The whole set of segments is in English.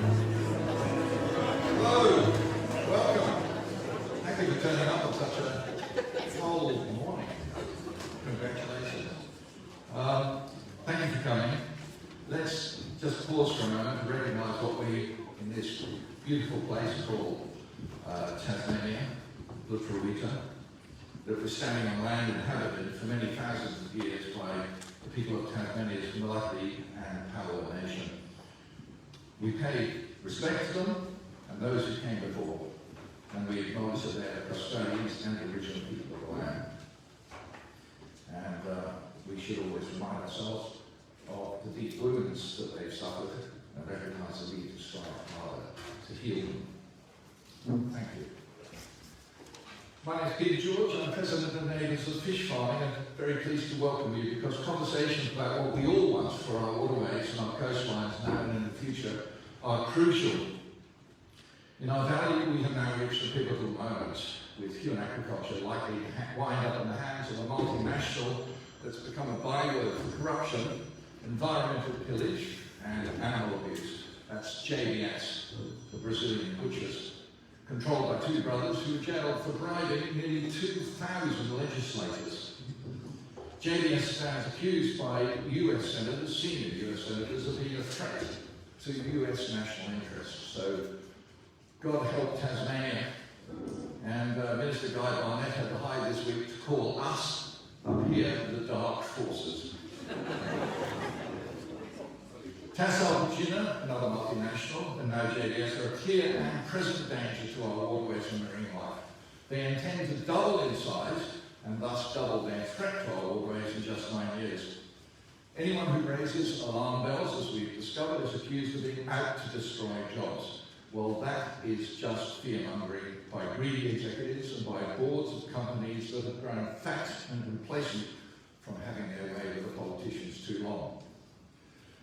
Hello, welcome. Thank you for turning up on such a cold morning. Congratulations. Thank you for coming. Let's just pause for a moment to recognise what we, in this beautiful place called Tasmania, that we're standing on land inhabited for many thousands of years by the people of Tasmania's Malati and Palawa nation. We pay respect to them and those who came before, and we acknowledge that they're custodians and original people of the land. And we should always remind ourselves of the deep wounds that they've suffered and recognise the need to strive harder to heal them. Thank you. My name is Peter George. I'm President of Neighbours of Fish Farming and very pleased to welcome you because conversations about what we all want for our waterways and our coastlines now and in the future are crucial. In our valley, we have now reached a pivotal moment with human aquaculture likely to wind up in the hands of a multinational that's become a byword for corruption, environmental pillage and animal abuse. That's JBS, the Brazilian butchers, controlled by two brothers who were jailed for bribing nearly 2,000 legislators. JBS stands accused by US senators, senior US senators, of being a threat to US national interests. So, God help Tasmania. And Minister Guy Barnett had the hide this week to call us up here the dark forces. Tasmania, another multinational, and now JBS are a clear and present danger to our waterways and marine life. They intend to double in size and thus double their threat to our waterways in just 9 years. Anyone who raises alarm bells, as we've discovered, is accused of being out to destroy jobs. Well, that is just fear-mongering by greedy executives and by boards of companies that have grown fat and complacent from having their way with the politicians too long.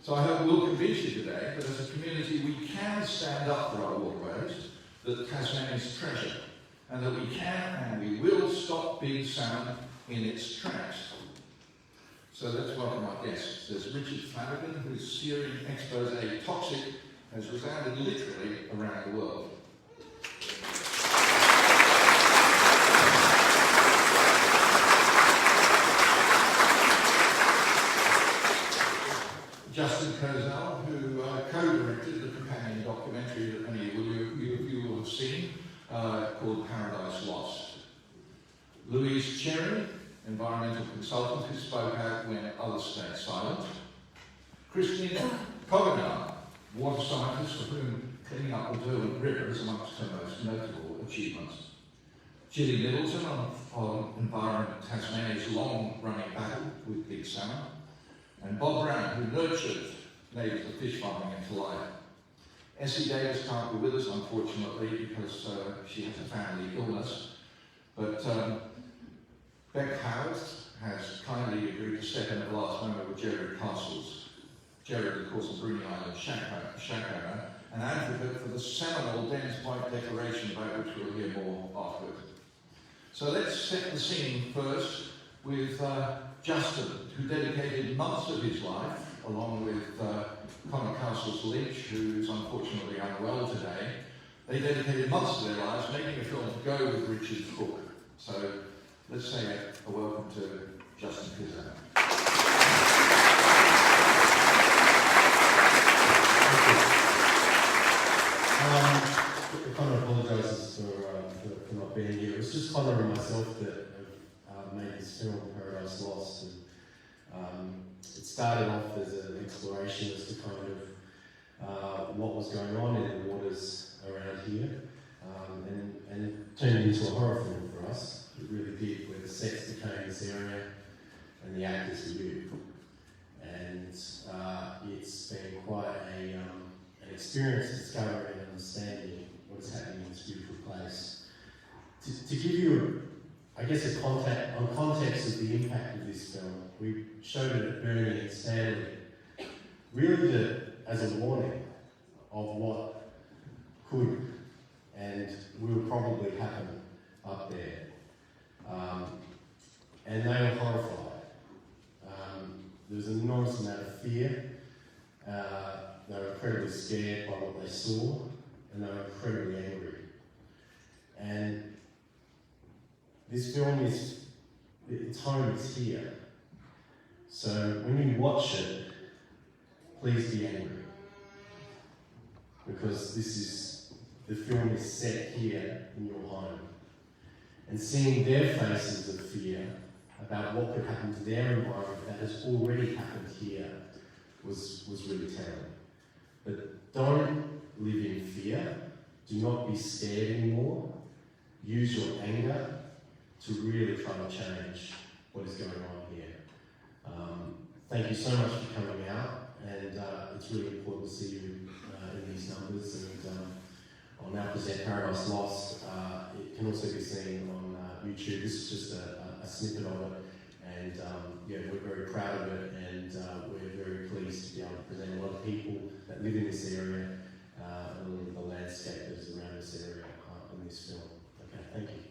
So I hope we'll convince you today that as a community we can stand up for our waterways, that Tasmania is treasure, and that we can and we will stop big salmon in its tracks. So let's welcome our guests. There's Richard Flanagan, whose searing expose Toxic has resounded literally around the world. Justin Kurzel, who co-directed the companion documentary that many of you will have seen, called Paradise Lost. Louise Cherrie, environmental consultant who spoke out when others stayed silent. Coughanowr, water scientist for whom cleaning up the Derwent River is amongst her most notable achievements. Gilly Middleton on Environment Tasmania's long-running battle with big salmon. And Bob Brown, who nurtured Neighbours of Fish Farming into life. Essie Davis can't be with us, unfortunately, because she has a family illness. But Beck Howard has kindly agreed to step in at the last moment with Jared Castles. Jared, of course, a Bruny Island shack-owner, an advocate for the seminal Dennis White Declaration, about which we'll hear more afterward. So let's set the scene first with Justin, who dedicated months of his life, along with Connor Castles Lynch, who's unfortunately unwell today. They dedicated months of their lives making a film to go with Richard's book. So let's say a welcome to Justin Kurzel. Connor apologises for not being here. It was just Connor and myself that have made this film, Paradise Lost. And, it started off as an exploration as to kind of what was going on in the waters around here, and it turned into a horror film for us. It really did, where the sets became this area and the actors were you. And it's been quite an experience discovering and understanding what is happening in this beautiful place. To give you, I guess, a context of the impact of this film, we showed it at Burnie and Stanley, really as a warning of what could and will probably happen up there. And they were horrified. There was an enormous amount of fear. they were incredibly scared by what they saw, and they were incredibly angry. And this film is, its home is here. So when you watch it, please be angry. Because the film is set here in your home. And seeing their faces of fear about what could happen to their environment that has already happened here was really telling. But don't live in fear. Do not be scared anymore. Use your anger to really try to change what is going on here. Thank you so much for coming out, and it's really important to see you in these numbers. And I'll now present Paradise Lost. It can also be seen on YouTube. This is just a snippet of it, and yeah, we're very proud of it, and we're very pleased to be able to present a lot of people that live in this area and the landscape that is around this area in this film. Okay, thank you.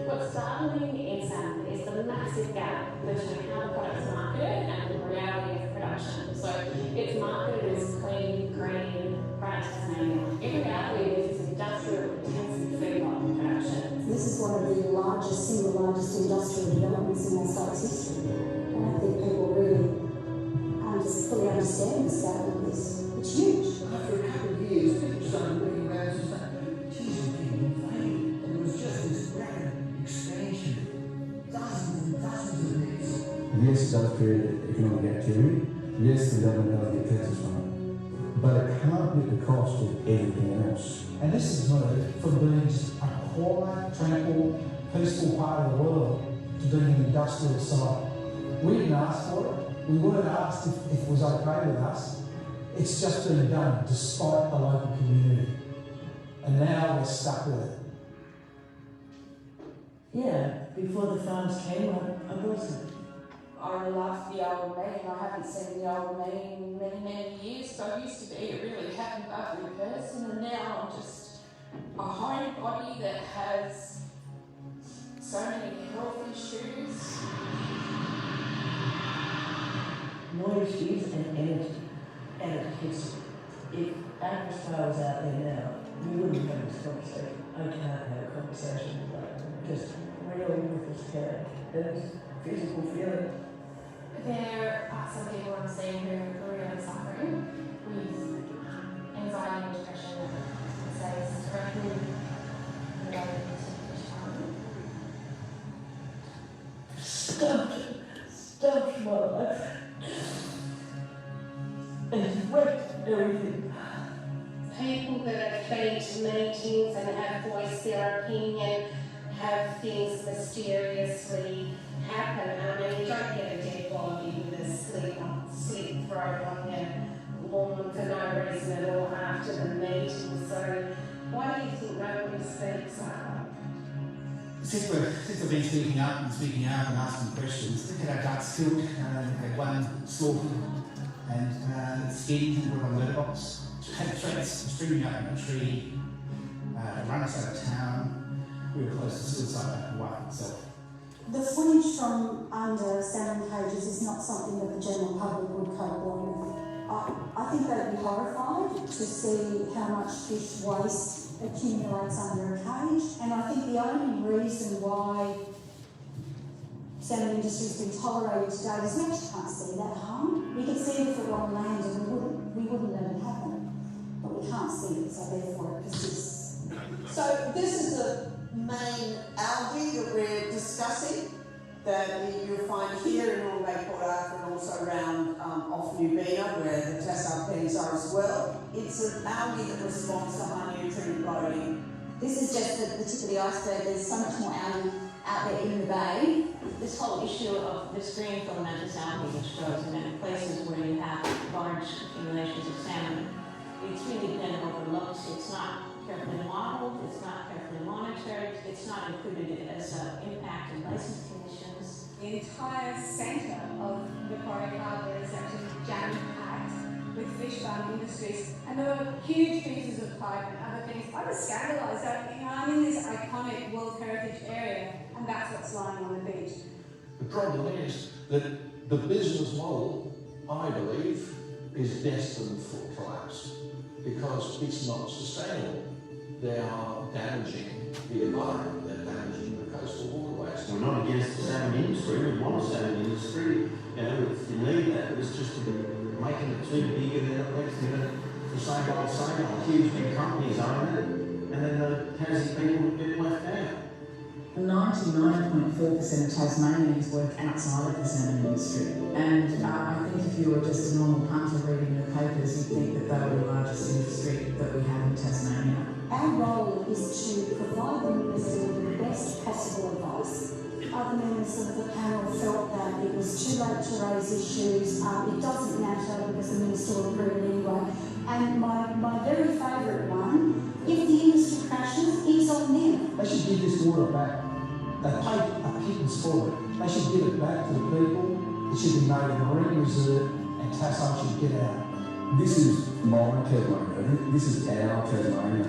What's startling is the massive gap between how the product's marketed and the reality of production. So it's marketed as clean, green, bright Tasmania. In reality, it is industrial intensive feed production. This is one of the single largest industrial developments in our state's history. And I think people really fully understand the scale of this. It's huge. After a couple of years, people started looking around and saying, geez, we're getting invaded. And there was just this rapid expansion. Dozens and dozens of these. Yes, it does create economic activity. Yes, the government does get taxes from it. But it can't be at the cost of everything else. And this is moved from being just a quiet, tranquil, peaceful part of the world to being an industrial site. We didn't ask for it. We weren't asked if it was okay with us. It's just been done despite the local community. And now we're stuck with it. Yeah, before the farms came, I wasn't. I love the old me, and I haven't seen the old me in many, many years. So I used to be a really happy, bubbly person, and now I'm just a homebody that has so many health issues. Noise is an energy, and it hits you. If Agnestar was out there now, we wouldn't have this conversation. I can't have a conversation with that. Just reeling with this cat. There's physical feeling. There are some people I'm seeing who are really suffering with anxiety and depression that is directly related to fish farming. Stumped my life. And wrecked everything. People that have been to meetings and have voiced their opinion have things mysteriously happen. I mean, you don't get a dead body with a slit throat on your lawn for no reason at all after the meeting. So why do you think nobody speaks up? Since we've been speaking up and asking questions, we've had our ducks killed, had one slaughtered and skinned and put on a letterbox. Had threats of streaming up in a tree, run us out of town. We were close to suicide after wife itself. The footage from under salmon cages is not something that the general public would cope well with. I think they'd be horrified to see how much fish waste accumulates under a cage, and I think the only reason why salmon industry has been tolerated today is we actually can't see that harm. We could see it if it were on land and we wouldn't let it happen, but we can't see it, so therefore it persists. So this is the main algae that we're discussing that you'll find here in North Lake Port Arthur and also around off New Bena where the tassarpens are as well. It's an algae that responds to high nutrient loading. This is just the tip of the iceberg. There's so much more algae out there in the bay. This whole issue of this green filamentous algae which grows in places where you have large accumulations of salmon it's really been overlooked. It's not carefully modeled, it's not carefully monitored, it's not included as impact and license conditions. The entire centre of Macquarie Harbour is actually jam-packed with fish farm industries, and there were huge pieces of pipe and other things. I was scandalised that I'm in this iconic World Heritage area, and that's what's lying on the beach. The problem is that the business model, I believe, is destined for collapse because it's not sustainable. They are damaging the environment, they're damaging the coastal waterways. We're not against the salmon industry, we want a salmon industry, you know, if you need that, but it's just making it too big and then next minute the same old, huge big companies own it, and then the Tassie people get left out. 99.4% of Tasmanians work outside of the salmon industry, and I think if you were just a normal punter reading the papers, you'd think that they were the largest industry that we have in Tasmania. Our role is to provide the Minister with the best possible advice. Other members of the panel felt that it was too late to raise issues. It doesn't matter because the Minister will approve it anyway. And my very favourite one, if the industry crashes, it's on them. They should give this water back. They paid a pittance for it. They should give it back to the people. It should be made a marine reserve and Tasmania should get out. This is my Tasmania. This is our Tasmania.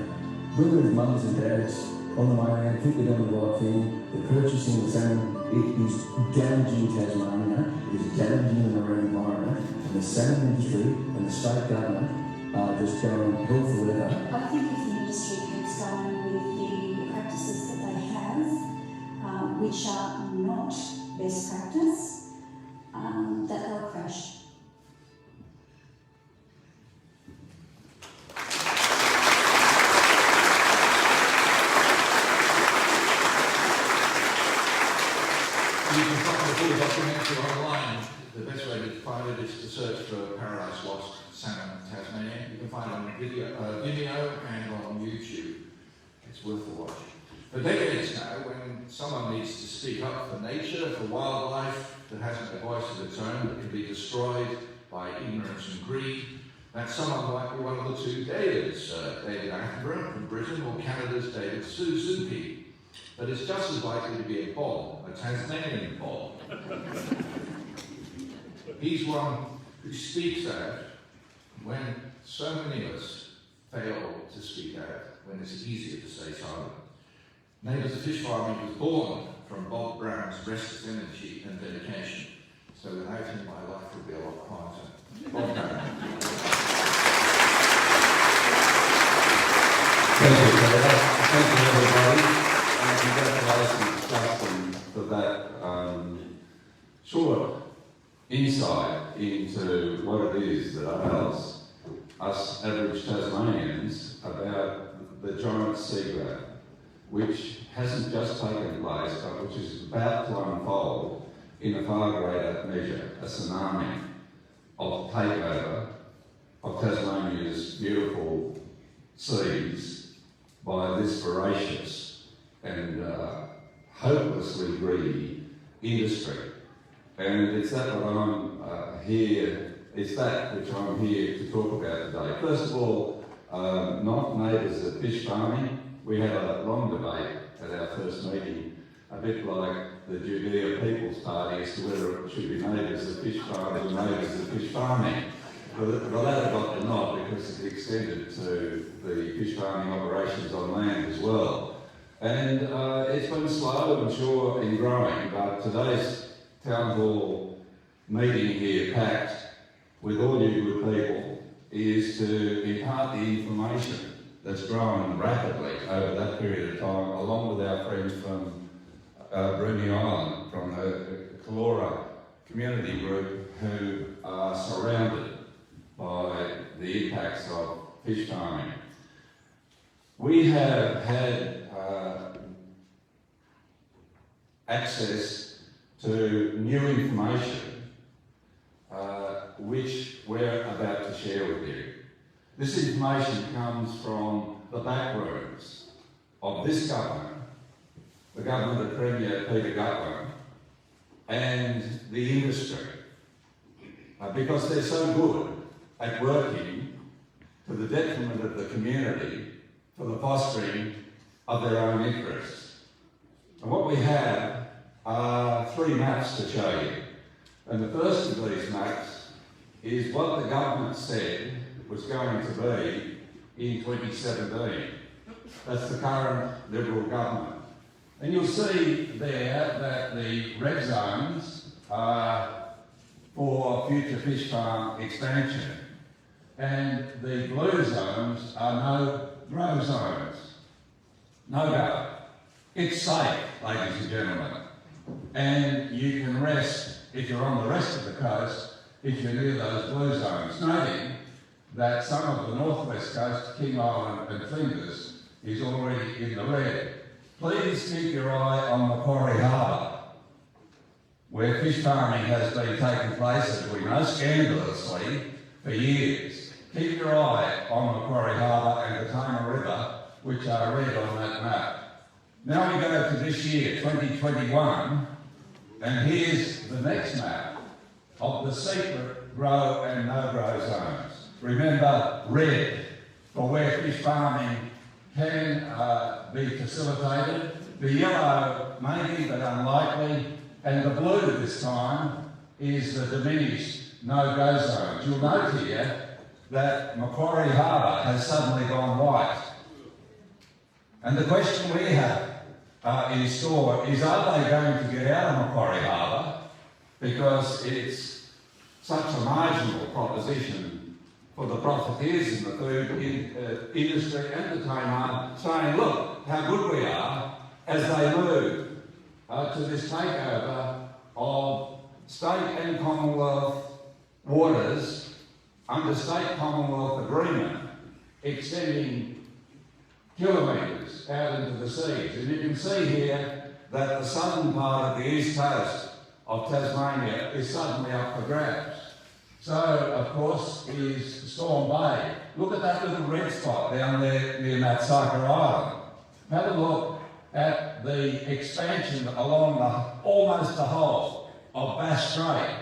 Women with mums and dads on the mainland think they're doing the right thing. They're purchasing the salmon. It is damaging Tasmania. It is damaging the marine environment. And the salmon industry and the state government are just going hell for leather. I think if the industry keeps going with the practices that they have, which are not best practice, that they'll crash. You can find the full documentary online. The best way to find it is to search for Paradise Lost Salmon Tasmania. You can find it on Vimeo and on YouTube. It's worth a watch. For decades now, when someone needs to speak up for nature, for wildlife that hasn't a voice of its own, that can be destroyed by ignorance and greed, that someone might be one of the two Davids, David Attenborough from Britain or Canada's David Suzuki. But it's just as likely to be a Bob, a Tasmanian Bob. He's one who speaks out when so many of us fail to speak out, when it's easier to stay silent. Neighbours of Fish Farming was born from Bob Brown's restless energy and dedication. So without him, my life would be a lot quieter. Bob Brown. Thank you, Peter. Thank you, everybody. And congratulations, Justin, for that short insight into what it is that ails us average Tasmanians about the giant Cygnet, which hasn't just taken place, but which is about to unfold in a far greater measure, a tsunami of takeover of Tasmania's beautiful seas by this voracious and hopelessly greedy industry. And it's that what I'm here, it's that which I'm here to talk about today. First of all, not neighbours of fish farming. We had a long debate at our first meeting, a bit like the Judea People's Party as to whether it should be neighbours of fish farmers or neighbours of fish farming. The latter got the nod because it extended to the fish farming operations on land as well. And it's been slow and sure in growing, but today's town hall meeting here, packed with all you good people, is to impart the information that's grown rapidly over that period of time, along with our friends from Bruny Island, from the Coughanowr community group, who are surrounded by the impacts of fish farming. We have had access to new information which we're about to share with you. This information comes from the back rooms of this government, the government of Premier Peter Gutwein, and the industry, because they're so good at working to the detriment of the community for the fostering of their own interests. And what we have are 3 maps to show you. And the first of these maps is what the government said was going to be in 2017. That's the current Liberal government. And you'll see there that the red zones are for future fish farm expansion, and the blue zones are no-grow zones. No-go. It's safe, ladies and gentlemen, and you can rest if you're on the rest of the coast if you're near those blue zones, noting that some of the northwest coast, King Island and Flinders, is already in the red. Please keep your eye on Macquarie Harbour, where fish farming has been taking place, as we know, scandalously, for years. Keep your eye on Macquarie Harbour and the Coughanowr River, which are red on that map. Now we go to this year, 2021, and here's the next map of the secret grow and no-grow zones. Remember, red for where fish farming can be facilitated, the yellow maybe but unlikely, and the blue this time is the diminished no-go zones. You'll note here that Macquarie Harbour has suddenly gone white. And the question we have in store is, are they going to get out of Macquarie Harbour because it's such a marginal proposition for the profiteers in the food industry and the Coughanowr, saying, look, how good we are as they move to this takeover of state and Commonwealth waters under state Commonwealth agreement extending kilometres out into the seas. And you can see here that the southern part of the east coast of Tasmania is suddenly up for grabs. So, of course, is Storm Bay. Look at that little red spot down there near Matsaka Island. Have a look at the expansion along almost the whole of Bass Strait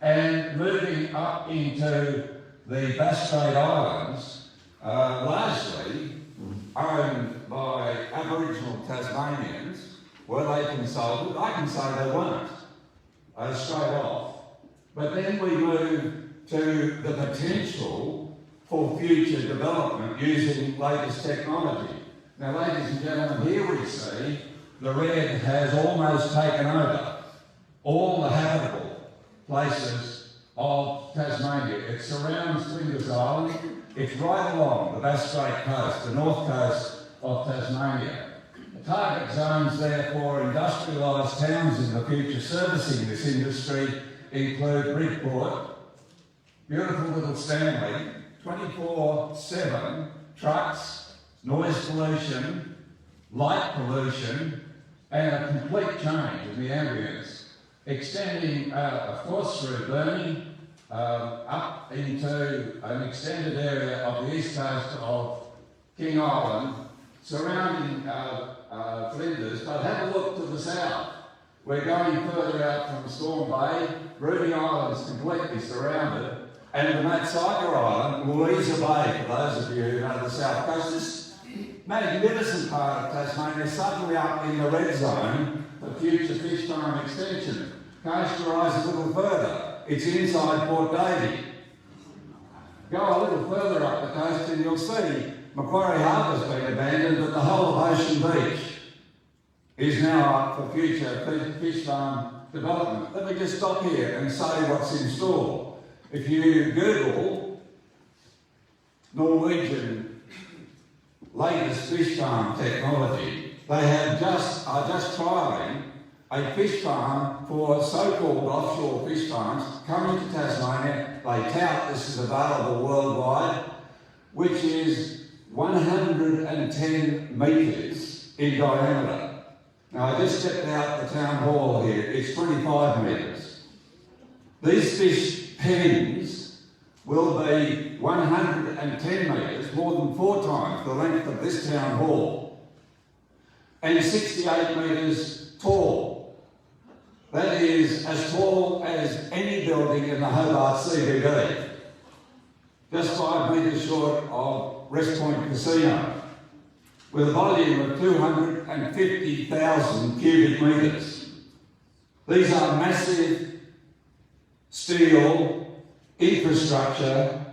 and moving up into the Bass Strait Islands, largely owned by Aboriginal Tasmanians. Were they consulted? I can say they weren't, straight off. But then we move to the potential for future development using latest technology. Now, ladies and gentlemen, here we see the red has almost taken over all the habitable places of Tasmania. It surrounds Flinders Island. It's right along the Bass Strait coast, the north coast of Tasmania. The target zones there for industrialised towns in the future servicing this industry include Bridport, beautiful little Stanley, 24/7 trucks, noise pollution, light pollution, and a complete change in the ambience, extending, of course, through Burnie, up into an extended area of the east coast of King Island, surrounding Flinders. But have a look to the south. We're going further out from Storm Bay. Bruny Island is completely surrounded, and the Matsaka Island, Louise Bay, for those of you who know the south coast, this magnificent part of Tasmania is suddenly up in the red zone for future fish farm extension. Coast your eyes a little further. It's inside Port Davey. Go a little further up the coast and you'll see Macquarie Harbour's been abandoned, but the whole of Ocean Beach is now up for future fish farm development. Let me just stop here and say what's in store. If you Google Norwegian latest fish farm technology, they are just trialling a fish farm for so-called offshore fish farms coming to Tasmania. They tout this is available worldwide, which is 110 metres in diameter. Now, I just stepped out the town hall here. It's 25 metres. These fish pens will be 110 metres, more than 4 times the length of this town hall, and 68 metres tall. That is as tall as any building in the Hobart CBD. just 5 metres short of West Point Casino, with a volume of 250,000 cubic metres. These are massive steel infrastructure,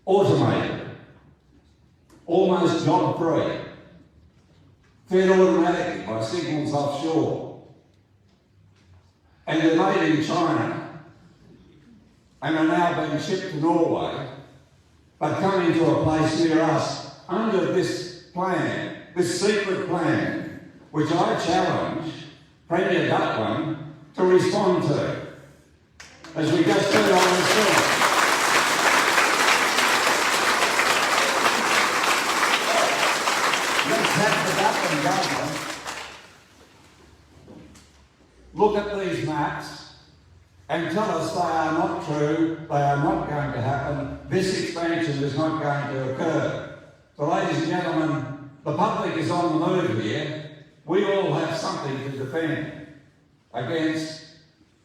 automated, almost job-free, fed automatically by signals offshore. And they're made in China and are now being shipped to Norway, but coming to a place near us under this plan, this secret plan, which I challenge Premier Dutton to respond to, as we just heard on the screen. Let's have the Dutton government look at these maps and tell us they are not true, they are not going to happen, this expansion is not going to occur. So ladies and gentlemen, the public is on the move here. We all have something to defend against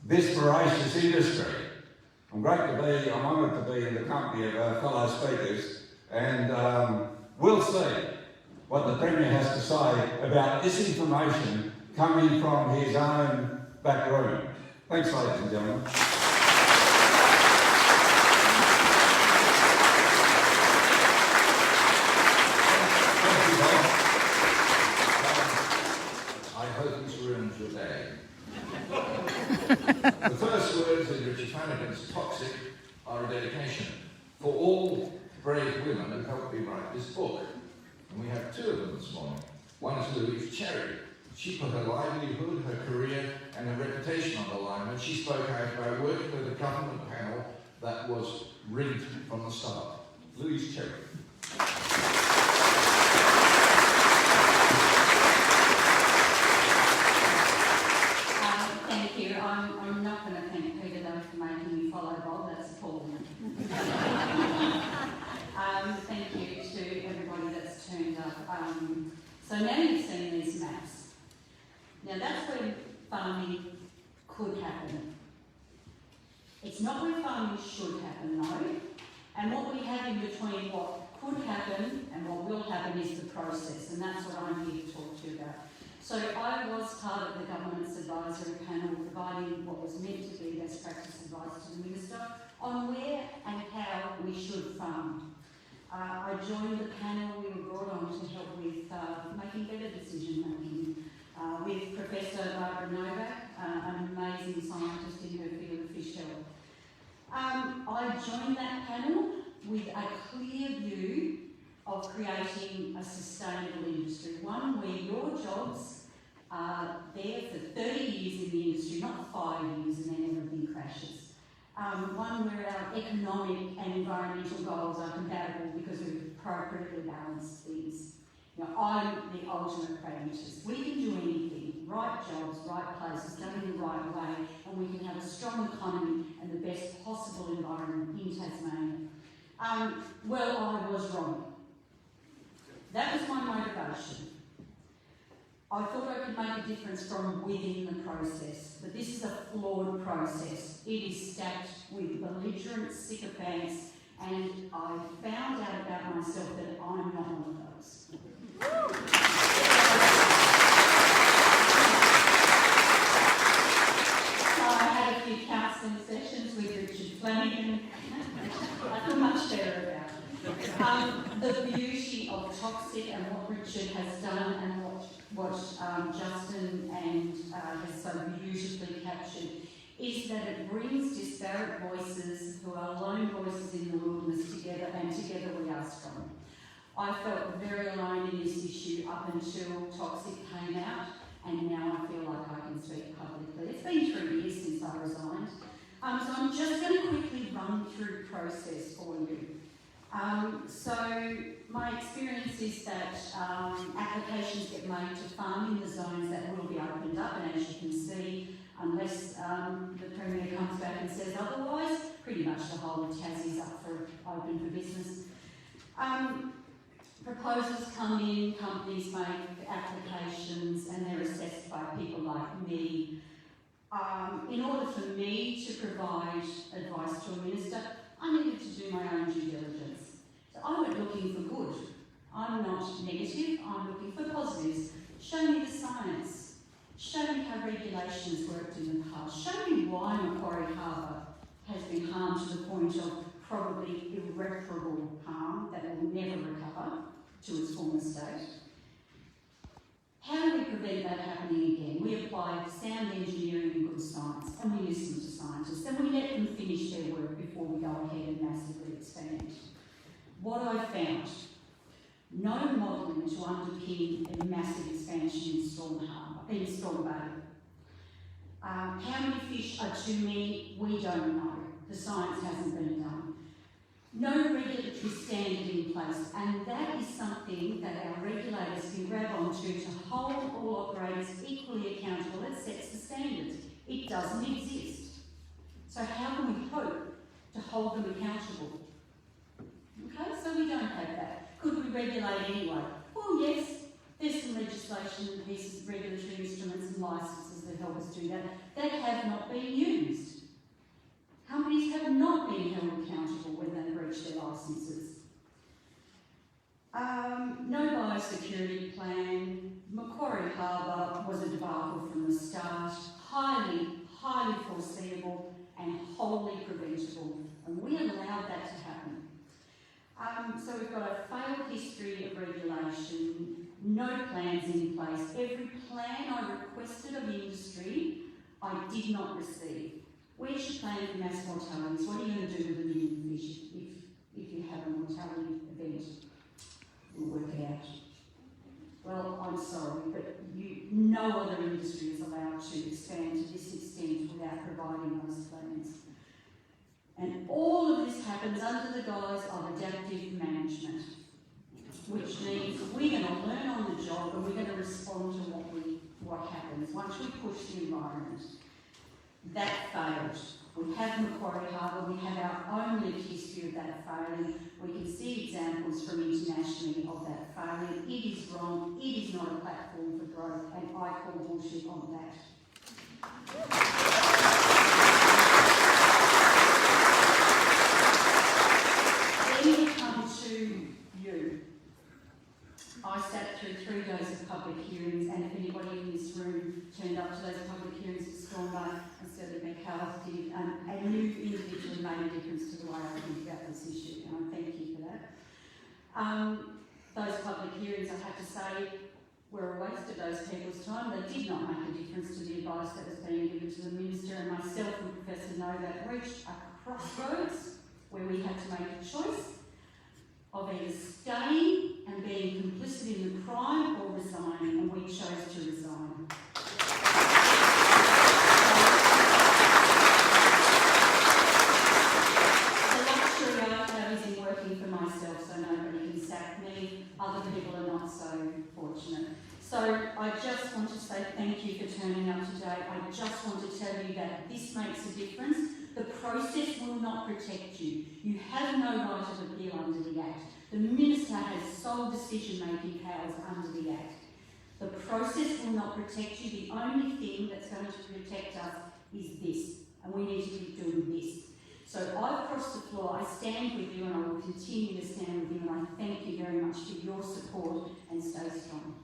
this voracious industry. I'm honoured to be in the company of our fellow speakers, and we'll see what the Premier has to say about this information coming from his own back room. Thanks, ladies and gentlemen. I hope this ruins your day. The first words in Richard Flanagan's Toxic are a dedication for all brave women who helped me write this book. And we have two of them this morning. One is Louise Cherrie. She put her livelihood, her career, and her reputation on the line when she spoke out about working with a government panel that was rigged from the start. Louise Cherrie. Thank you. I'm not going to thank Peter though for making me follow Bob. That's appalling. Thank you to everybody that's turned up. So now you've seen these maps. Now that's where farming could happen. It's not where farming should happen though. And what we have in between what could happen and what will happen is the process, and that's what I'm here to talk to you about. So I was part of the government's advisory panel providing what was meant to be best practice advice to the Minister on where and how we should farm. I joined the panel. We were brought on to help with making better decision making with Professor Barbara Novak, an amazing scientist in her field of fish health. I joined that panel with a clear view of creating a sustainable industry, one where your jobs are there for 30 years in the industry, not 5 years and then everything crashes. One where our economic and environmental goals are compatible because we've appropriately balanced things. You know, I'm the ultimate pragmatist. We can do anything, right jobs, right places, done in the right way, and we can have a strong economy and the best possible environment in Tasmania. Well, I was wrong. That was my motivation. I thought I could make a difference from within the process, but this is a flawed process. It is stacked with belligerent sycophants, and I found out about myself that I'm not one of those. So I had a few counselling sessions with Richard Flanagan. I feel much better about it. The beauty of Toxic and what Richard has done and what Justin and has so beautifully captured is that it brings disparate voices who are lone voices in the wilderness together, and together we are strong. I felt very alone in this issue up until Toxic came out, and now I feel like I can speak publicly. It's been 3 years since I resigned. So I'm just going to quickly run through the process for you. So my experience is that applications get made to farm in the zones that will be opened up, and as you can see, unless the Premier comes back and says otherwise, pretty much the whole of Tassie's up for open for business. Proposals come in, companies make applications, and they're assessed by people like me. In order for me to provide advice to a minister, I needed to do my own due diligence. So I went looking for good. I'm not negative, I'm looking for positives. Show me the science. Show me how regulations worked in the past. Show me why Macquarie Harbour has been harmed to the point of probably irreparable harm that will never recover to its former state. How do we prevent that happening again? We apply sound engineering and good science, and we listen to scientists, and we let them finish their work before we go ahead and massively expand. What I found, no modelling to underpin a massive expansion in Storm Bay. How many fish are too many? We don't know. The science hasn't been done. No regulatory standard in place, and that is something that our regulators can grab onto to hold all operators equally accountable. It sets the standards. It doesn't exist. So how can we hope to hold them accountable? Okay, so we don't have that. Could we regulate anyway? Well, yes, there's some legislation and pieces of regulatory instruments and licences that help us do that that have not been used. Companies have not been held accountable when they breach their licences. No biosecurity plan. Macquarie Harbour was a debacle from the start. Highly foreseeable and wholly preventable. And we allowed that to happen. So we've got a failed history of regulation, no plans in place. Every plan I requested of industry, I did not receive. Where's your plan for mass mortalities? What are you going to do with a million fish if you have a mortality event? We'll work it out. Well, I'm sorry, but no other industry is allowed to expand to this extent without providing those plans. And all of this happens under the guise of adaptive management, which means we're going to learn on the job and we're going to respond to what happens once we push the environment. That failed. We have Macquarie Harbour, we have our own lived history of that failing. We can see examples from internationally of that failing. It is wrong, it is not a platform for growth, and I call bullshit on that. Then we come to you. I sat through 3 days of public hearings, and if anybody in this room turned up to those public hearings at Storm Bay, and certainly McCarthy did, and you individually made a difference to the way I think about this issue, and I thank you for that. Those public hearings, I have to say, were a waste of those people's time. They did not make a difference to the advice that was being given to the Minister, and myself and Professor Novak reached a crossroads where we had to make a choice of either staying and being complicit in the crime or resigning, and we chose to resign. The luxury I have is in working for myself, so nobody can sack me. Other people are not so fortunate. So I just want to say thank you for turning up today. I just want to tell you that this makes a difference. The process will not protect you. You have no right of appeal under the Act. The Minister has sole decision-making powers under the Act. The process will not protect you. The only thing that's going to protect us is this, and we need to keep doing this. So I've crossed the floor. I stand with you, and I will continue to stand with you, and I thank you very much for your support, and stay strong.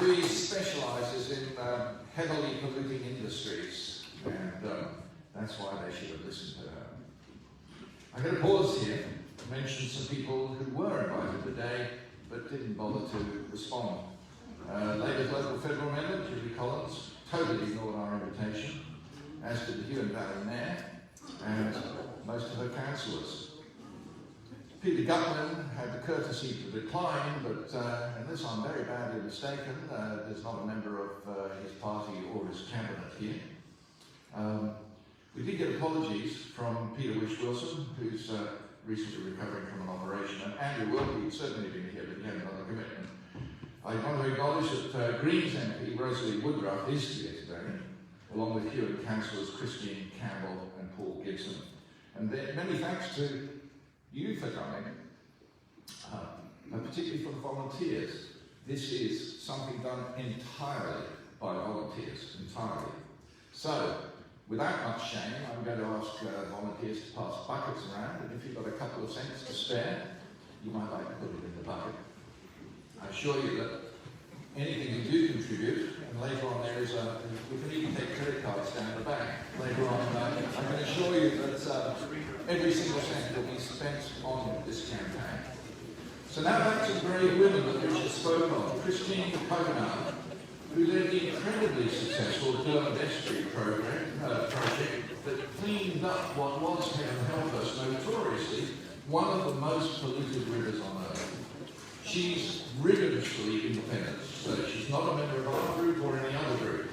Louise specialises in heavily polluting industries, and that's why they should have listened to her. I'm going to pause here to mention some people who were invited today but didn't bother to respond. Labour's local federal member, Julie Collins, totally ignored our invitation, as did the Huon Valley Mayor and most of her councillors. Peter Gutman had the courtesy to decline, but unless I'm very badly mistaken, there's not a member of his party or his cabinet here. We did get apologies from Peter Wish-Wilson, who's recently recovering from an operation, and Andrew Wilkie would certainly been here, but he had another commitment. I want to acknowledge that Greens MP Rosalie Woodruff is here today, along with Huon councillors Christine Campbell and Paul Gibson. And many thanks to you for coming, particularly for the volunteers. This is something done entirely by volunteers, entirely. So, without much shame, I'm going to ask volunteers to pass buckets around, and if you've got a couple of cents to spare, you might like to put it in the bucket. I assure you that anything you do contribute, and later on there is a, we can even take credit cards down the back. Later on, I can assure you that every single cent will be spent on this campaign. So now back to the brave women that Richard spoke of. Coughanowr, who led the incredibly successful Dermot Estuary project that cleaned up what was, heaven help us, notoriously one of the most polluted rivers on earth. She's rigorously independent, so she's not a member of our group or any other group.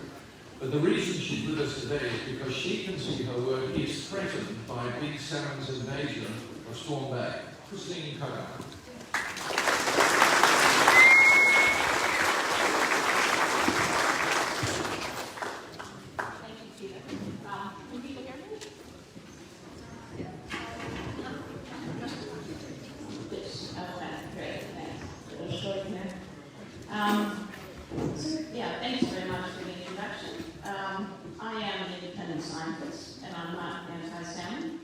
But the reason she's with us today is because she can see her work is threatened by Big Salmon's invasion of Storm Bay. Coughanowr. Thanks very much for the introduction. I am an independent scientist, and I'm not anti-salmon,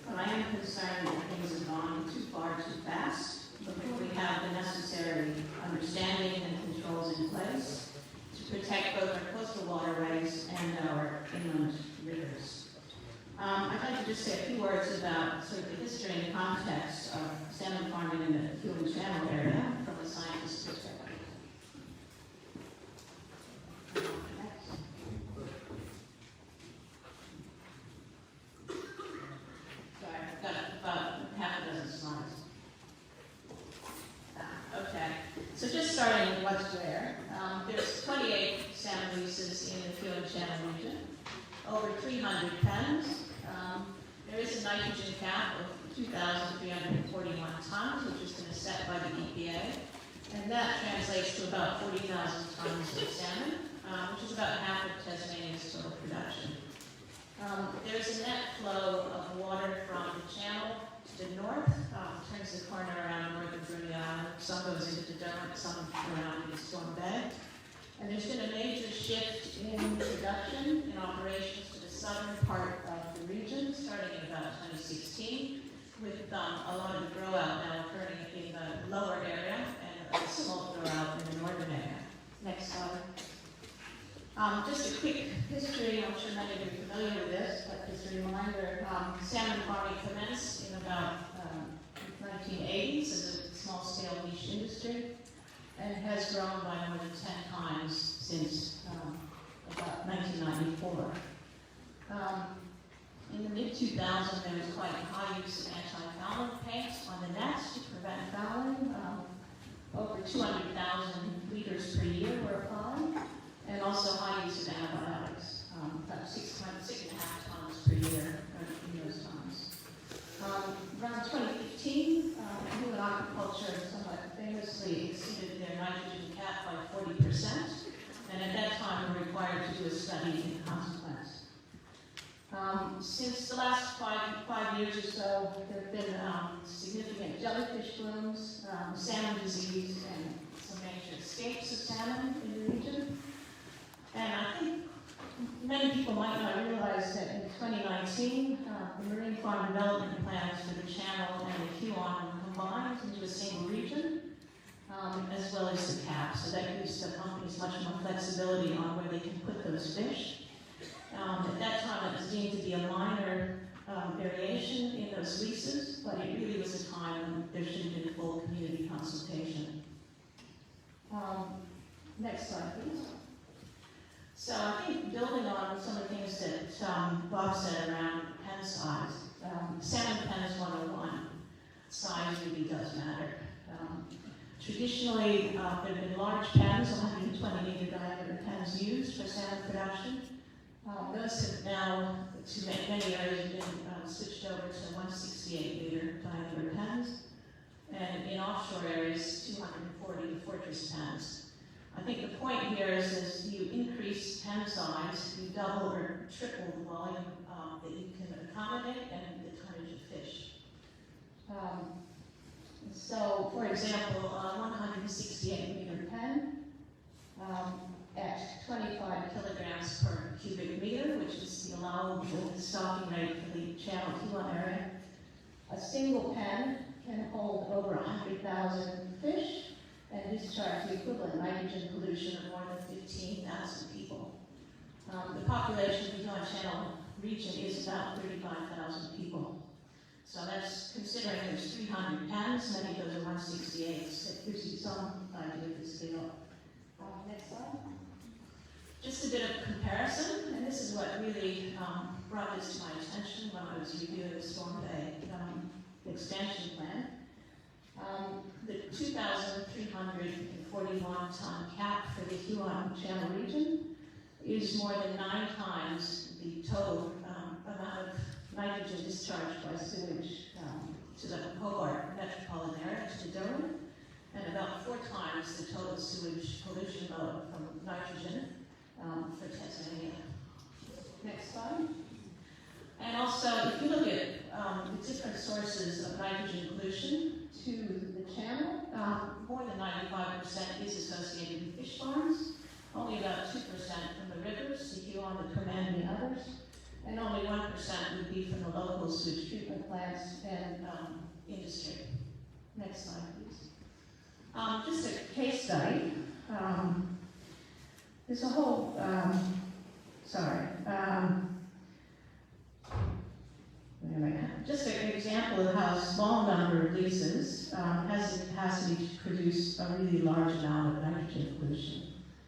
but I am concerned that things have gone too far too fast before we have the necessary understanding and controls in place to protect both our coastal waterways and our inland rivers. I'd like to just say a few words about sort of the history and context of salmon farming in the Coughanowr Channel area from a scientist's perspective. Sorry, I've got about half a dozen slides. Okay, so just starting with what's where. There's 28 salmon leases in the Coughanowr Channel region, over 300 pens. There is a nitrogen cap of 2,341 tons, which has been set by the EPA, and that translates to about 40,000 tons of salmon, which is about half of Tasmania's total production. There's a net flow of water from the channel to the north, turns the corner around north of Bruny Island. Some goes into the Dermot, some around into Storm Bay. And there's been a major shift in production and operations to the southern part of the region, starting in about 2016, with a lot of the grow out now occurring in the lower area and a small grow out in the northern area. Next slide. Just a quick history, I'm sure many of you are familiar with this, but just a reminder, salmon farming commenced in about 1980s as a small-scale niche industry, and has grown by more than 10 times since about 1994. In the mid-2000s, there was quite a high use of anti-fouling paint on the nets to prevent fouling. Over 200,000 liters per year were applied, and also high use of antibiotics, about 6.5 tons per year in those times. Around 2015, food and aquaculture somewhat famously exceeded their nitrogen cap by 40%, and at that time were required to do a study in consequence. Since the last five years or so, there have been significant jellyfish blooms, salmon disease, and some major escapes of salmon in the region. And I think many people might not realize that in 2019, the marine farm development plans for the channel and the Coughanowr were combined into a single region, as well as the cap. So that gives the companies much more flexibility on where they can put those fish. At that time, it was deemed to be a minor variation in those leases, but it really was a time when there should have been full community consultation. Next slide, please. So I think building on some of the things that Bob said around pen size, salmon pens 101, size really does matter. Traditionally, there have been large pens, 120 meter diameter pens used for salmon production. Those have now, to many areas, been switched over to 168 meter diameter pens, and in offshore areas, 240 to fortress pens. I think the point here is as you increase pen size, you double or triple the volume that you can accommodate and the tonnage of fish. So, for example, a 168 meter pen at 25 kilograms per cubic meter, which is the allowable stocking rate for the Channel Coughanowr area. A single pen can hold over 100,000 fish and discharge the equivalent nitrogen pollution of more than 15,000 people. The population of the Coughanowr Channel region is about 35,000 people. So that's considering there's 300 pens, many of those are 168s. That gives you some idea of the scale. Next slide. Just a bit of comparison, and this is what really brought this to my attention when I was reviewing the Storm Bay expansion plan. The 2,341 ton cap for the Coughanowr Channel region is more than 9 times the total amount of nitrogen discharged by sewage to the Hobart metropolitan area, to Durham, and about 4 times the total sewage pollution load from nitrogen for Tasmania. Next slide. And also, if you look at the different sources of nitrogen pollution to the channel, more than 95% is associated with fish farms, only about 2% from the rivers, the Huon, the Command, and the others, and only 1% would be from the local sewage treatment plants and industry. Next slide, please. Just a case study. There's a whole, just an example of how a small number of leases has the capacity to produce a really large amount of nitrogen pollution.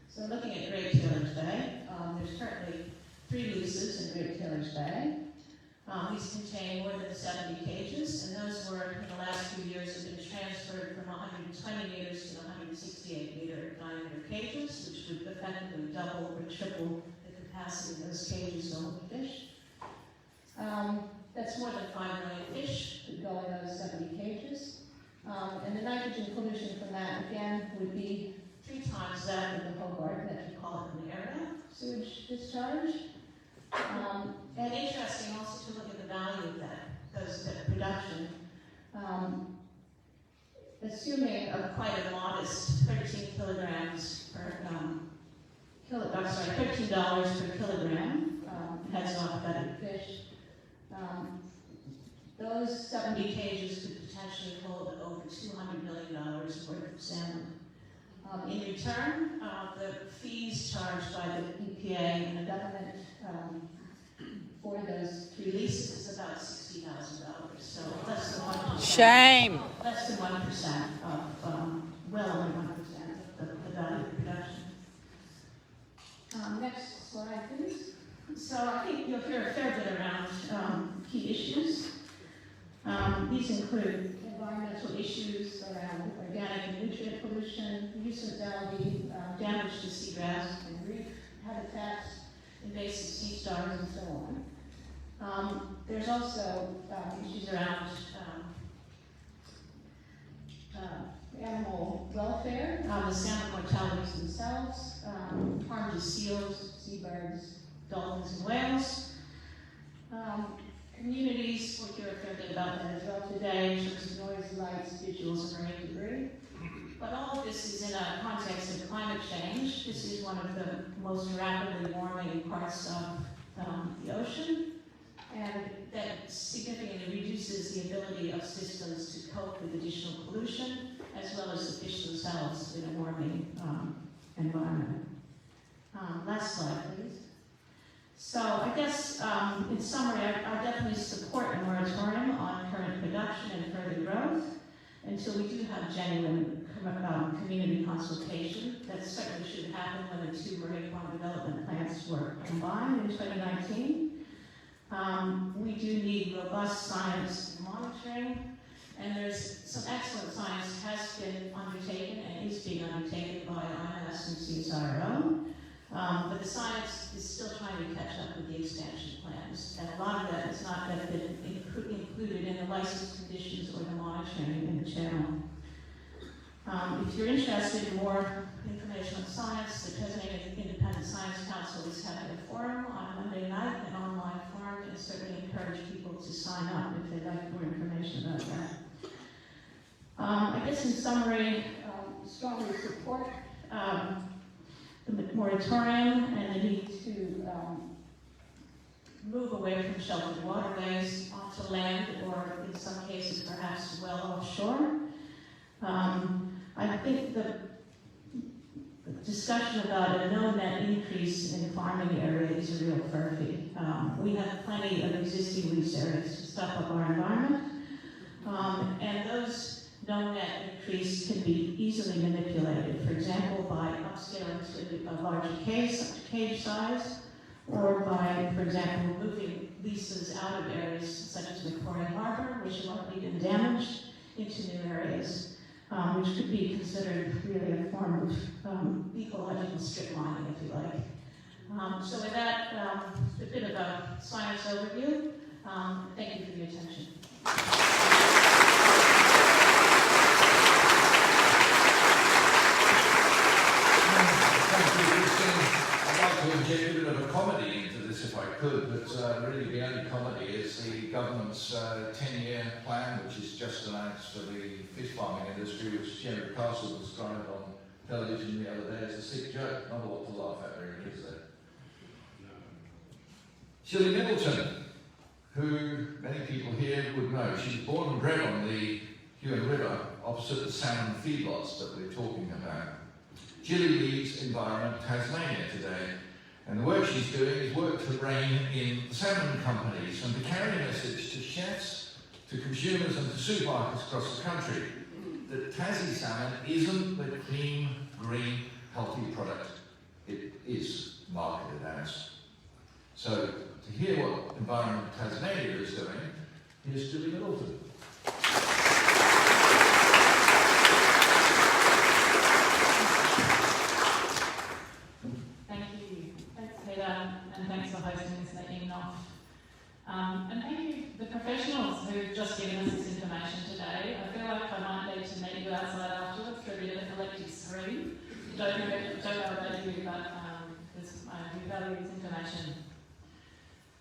So looking at Great Taylor's Bay, there's currently 3 leases in Great Taylor's Bay. These contain more than 70 cages, and those were, in the last few years, have been transferred from 120 meters to 168 meter diameter cages, which would effectively double or triple the capacity of those cages to hold fish. That's more than 5 million fish that go in those 70 cages. And the nitrogen pollution from that, again, would be 3 times that of the Hobart metropolitan area sewage discharge. And interesting also to look at the value of that production. Assuming quite a modest 13 kilograms per $13 per kilogram heads off gutted fish. Those 70 cages could potentially hold over $200 million worth of salmon. In return, the fees charged by the EPA and the government for those 3 leases is about $60,000. So less than 1%. Shame. Less than 1% of, well under 1% of the value of production. Next slide, please. So I think you'll hear a fair bit around key issues. These include environmental issues around organic and nutrient pollution, use of algae, damage to seagrass and reef habitats, invasive sea stars, and so on. There's also issues around animal welfare, the salmon mortalities themselves, harm to seals, seabirds, dolphins, and whales. Communities, we'll hear a fair bit about that as well today, in terms of noise, lights, visuals, and marine debris. But all of this is in a context of climate change. This is one of the most rapidly warming parts of the ocean, and that significantly reduces the ability of systems to cope with additional pollution, as well as the fish themselves in a warming environment. Last slide, please. So I guess, in summary, I definitely support a moratorium on current production and further growth until we do have genuine community consultation. That certainly should happen when the 2 marine farm development plans were combined in 2019. We do need robust science monitoring, and there's some excellent science has been undertaken and is being undertaken by IMS and CSIRO. But the science is still trying to catch up with the expansion plans, and a lot of that has not yet been included in the license conditions or the monitoring in the channel. If you're interested in more information on science, the Tasmanian Independent Science Council is having a forum on Monday night, an online forum, and certainly encourage people to sign up if they'd like more information about that. guess in summary, strongly support the moratorium and the need to move away from sheltered waterways onto land, or in some cases perhaps well offshore. I think the discussion about a no net increase in farming area is a real furphy. We have plenty of existing lease areas to stop up our environment, and those no net increase can be easily manipulated, for example, by upscaling to a larger cage size, or by, for example, moving leases out of areas such as Victoria Harbour, which have already been damaged, into new areas, which could be considered really a form of ecological strip mining, if you like. So with that, a bit of a science overview. Thank you for your attention. To inject a bit of a comedy into this if I could, but really the only comedy is the government's 10-year plan, which is just announced for the fish farming industry, which General Castle described on television the other day as a sick joke. Not a lot to laugh at, really, is there? Shirley Middleton, who many people here would know. She was born and bred on the Coughanowr River opposite the salmon feedlots that we're talking about. Gilly leads Environment Tasmania today, and the work she's doing is work to rein in the salmon companies and to carry a message to chefs, to consumers and to supermarkets across the country that Tassie salmon isn't the clean, green, healthy product it is marketed as. So, to hear what Environment Tasmania is doing, here's Julie Middleton. And thanks for hosting this meeting, NOFF. And thank you, the professionals who've just given us this information today. I feel like I might need to meet you outside afterwards for a bit of a collective scream. Don't know about you, but we value this information.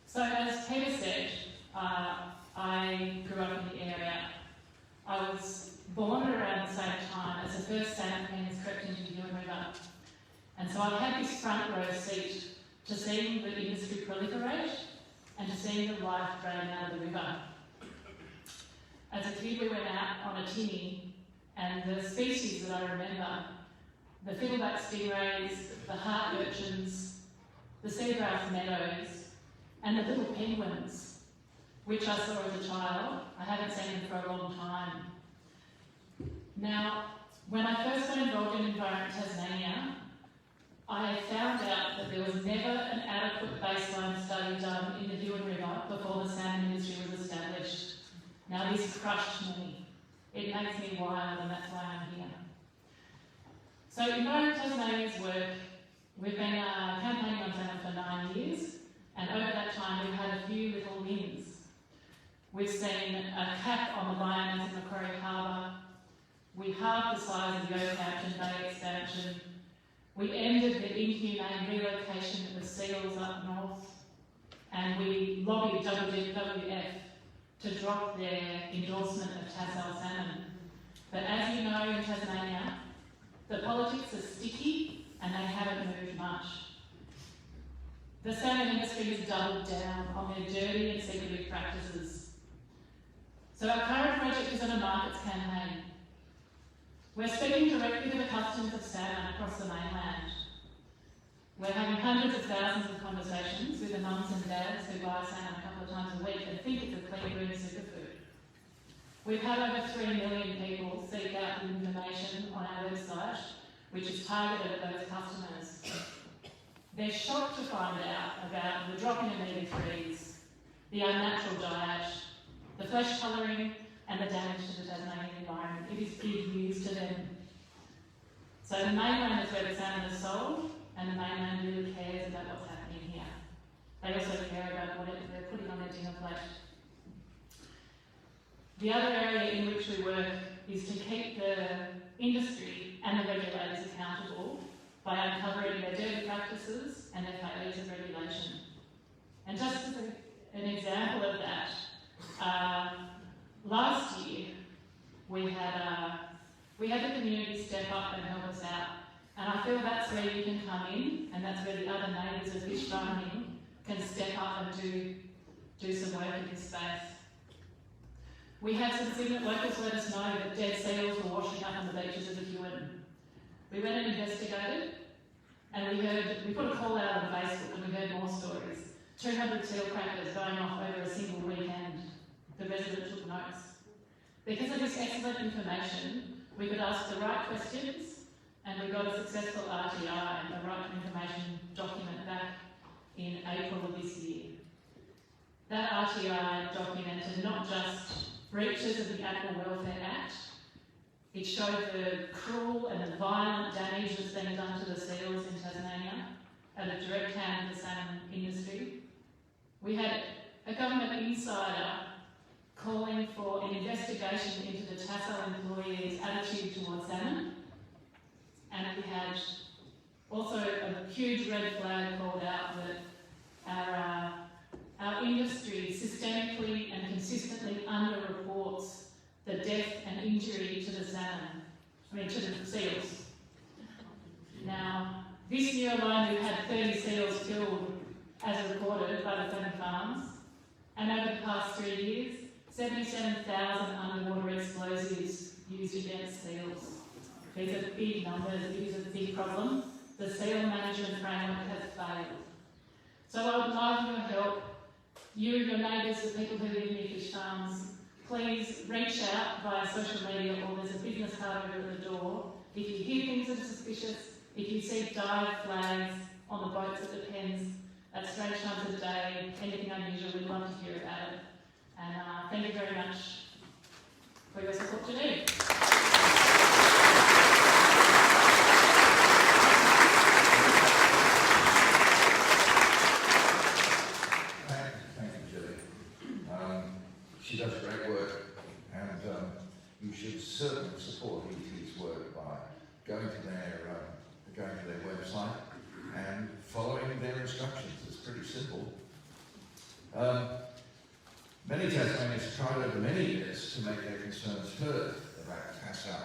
So as Peter said, I grew up in the area. I was born around the same time as the first salmon pens crept into the Coughanowr River. And so I've had this front row seat to seeing the industry proliferate and to seeing the life drain out of the river. As a kid, we went out on a tinny, and the species that I remember, the fiddleback stingrays, the heart urchins, the seagrass meadows, and the little penguins, which I saw as a child. I haven't seen them for a long time. Now, when I first got involved in Environment Tasmania, I found out that there was never an adequate baseline study done in the Coughanowr River before the salmon industry was established. Now this crushed me. It makes me wild, and that's why I'm here. So Environment Tasmania's work, we've been campaigning on salmon for 9 years, and over that time we've had a few little wins. We've seen a cap on the biomass in Macquarie Harbour. We halved the size of the Oakhampton Bay expansion. We ended the inhumane relocation of the seals up north, and we lobbied WWF to drop their endorsement of Tassal salmon. But as you know, in Tasmania, the politics are sticky and they haven't moved much. The salmon industry has doubled down on their dirty and secretive practices. So our current project is on a markets campaign. We're speaking directly to the customers of salmon across the mainland. We're having hundreds of thousands of conversations with the mums and dads who buy salmon a couple of times a week and think it's a clean, green superfood. We've had over 3 million people seek out the information on our website, which is targeted at those customers. They're shocked to find out about the drop in omega-3s, the unnatural diet, the flesh colouring, and the damage to the Tasmanian environment. It is big news to them. So the mainland is where the salmon is sold, and the mainland really cares about what's happening here. They also care about what they're putting on their dinner plate. The other area in which we work is to keep the industry and the regulators accountable by uncovering their dirty practices and their failures of regulation. And just as an example of that, last year we had And I feel that's where you can come in, and that's where the other neighbours of fish farming can step up and do some work in this space. We had some Cygnet locals let us know that dead seals were washing up on the beaches of the Huon. We went and investigated, and we put a call out on Facebook, and we heard more stories. 200 seal crackers going off over a single weekend. The resident took notes. Because of this excellent information, we could ask the right questions, and we got a successful RTI and the right information document back in April of this year. That RTI documented not just breaches of the Animal Welfare Act, it showed the cruel and the violent damage that's been done to the seals in Tasmania at a direct hand to the salmon industry. We had a government insider calling for an investigation into the Tasso employees' attitude towards salmon, and we had also a huge red flag called out that our industry systemically and consistently underreports the death and injury to the to the seals. Now, this year alone we've had 30 seals killed as reported by the Fenner Farms, and over the past 3 years, 77,000 underwater explosives used against seals. These are big numbers, it is a big problem. The seal management framework has failed. So I would love your help, you and your neighbours, the people who live near fish farms. Please reach out via social media, or there's a business card over at the door. If you hear things that are suspicious, if you see dive flags on the boats at the pens at strange times of the day, anything unusual, we'd love to hear about it. And thank you very much for your support today. Thank you, Julie. She does great work, and you should certainly support ET's work by going to their website and following their instructions. It's pretty simple. Many Tasmanians have tried over many years to make their concerns heard about Tasso,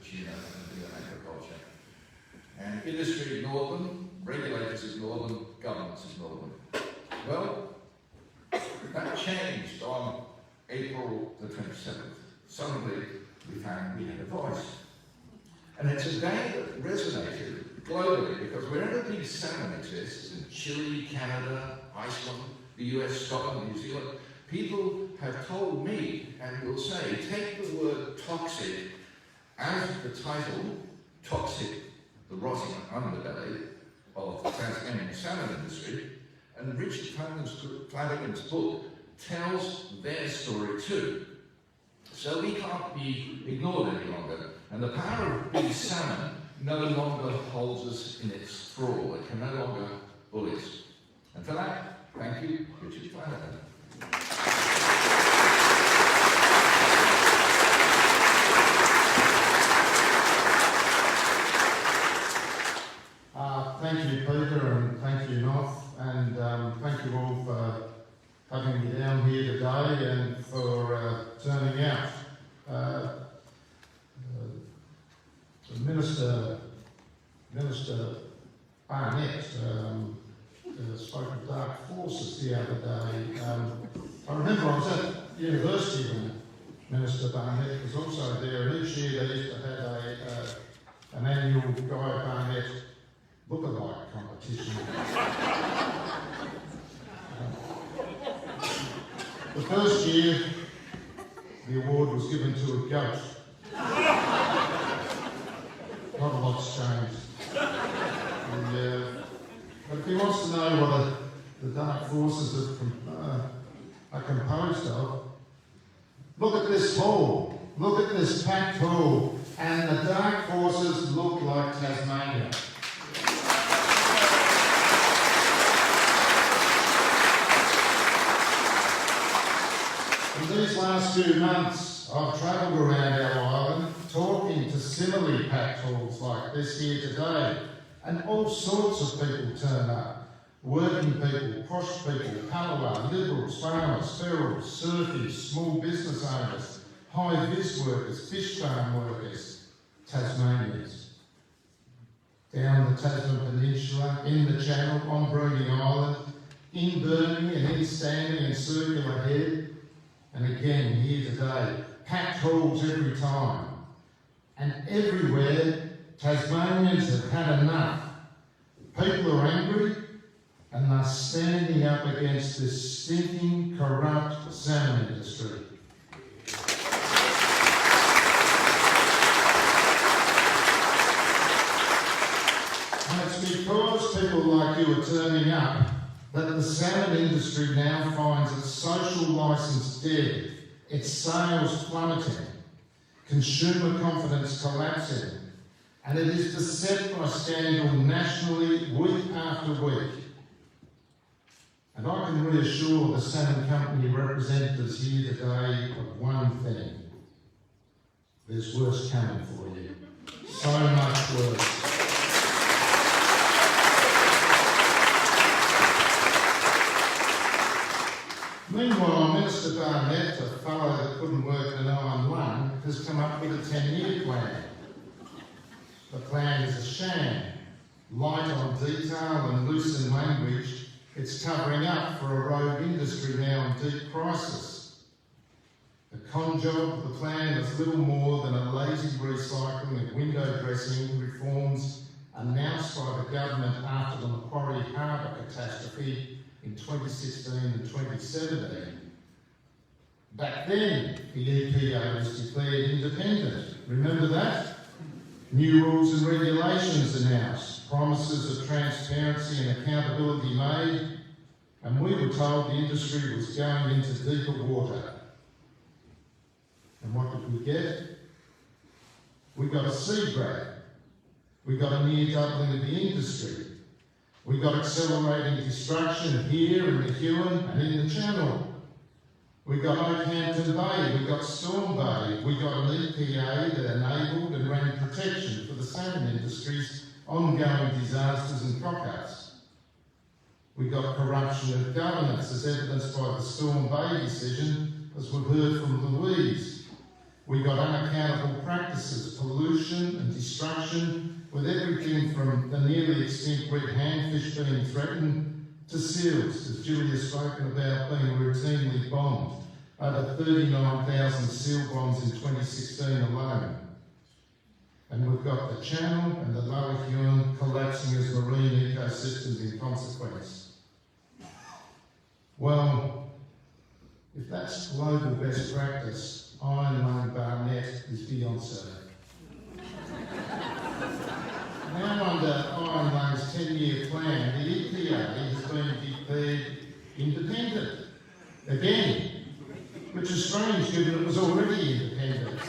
tuna and beyond agriculture. And industry ignored them, regulators ignored them, governments ignored them. Well, that changed on April the 27th. Suddenly, we found we had a voice. And it's a day that resonated globally, because wherever big salmon exists, in Chile, Canada, Iceland, the US, Scotland, New Zealand, people have told me and will say, take the word toxic out of the title, toxic, the rotting underbelly of the Tasmanian salmon industry, and Richard Flanagan's book tells their story too. So we can't be ignored any longer, and the power of big salmon no longer holds us in its thrall. It can no longer bully us. And for that, thank you, Richard Flanagan. Thank you, Peter, and thank you, NOFF, and thank you all for having me down here today and for turning out. Minister Barnett spoke of dark forces the other day. I remember I was at university when Minister Barnett was also there, and each year they used to have an annual Guy Barnett look-alike competition. The first year, the award was given to a goat. Not a lot's changed. But if he wants to know what the dark forces are composed of, look at this hall. Look at this packed hall. And the dark forces look like Tasmania. In these last few months, I've travelled around our island talking to similarly packed halls like this here today, and all sorts of people turn up. Working people, posh people, Coughanowr, liberals, farmers, ferals, surfies, small business owners, high-vis workers, fish farm workers, Tasmanians. down the Tasman Peninsula, in the Channel, on Bruny Island, in Burnie and in Stanley and Circular Head, and again here today. Packed hauls every time. And everywhere, Tasmanians have had enough. People are angry, and they're standing up against this stinking, corrupt salmon industry. And it's because people like you are turning up that the salmon industry now finds its social licence dead, its sales plummeting, consumer confidence collapsing, and it is beset by scandal nationally week after week. And I can reassure the salmon company representatives here today of one thing: there's worse coming for you. So much worse. Meanwhile, Minister Barnett, a fellow that couldn't work an iron lung, has come up with a 10-year plan. The plan is a sham, light on detail and loose in language. It's covering up for a rogue industry now in deep crisis. The con job of the plan is little more than a lazy recycling of window dressing reforms announced by the government after the Macquarie Harbour catastrophe in 2016 and 2017. Back then, the EPA was declared independent. Remember that? New rules and regulations announced, promises of transparency and accountability made, and we were told the industry was going into deeper water. And what did we get? We got a sea grab. We got a near doubling of the industry. We got accelerating destruction here in the Huon and in the Channel. We got Oakhampton Bay, we got Storm Bay, we got an EPA that enabled and ran protection for the salmon industry's ongoing disasters and cock-ups. We got corruption of governance as evidenced by the Storm Bay decision, as we've heard from Louise. We got unaccountable practices, pollution and destruction, with everything from the nearly extinct red handfish being threatened to seals, as Julia's spoken about, being routinely bombed. Over 39,000 seal bombs in 2016 alone. And we've got the Channel and the Lower Huon collapsing as marine ecosystems in consequence. Well, if that's global best practice, Iron Lung Barnett is Beyonce. Now under Iron Lung's 10-year plan, the EPA has been declared independent again, which is strange given it was already independent.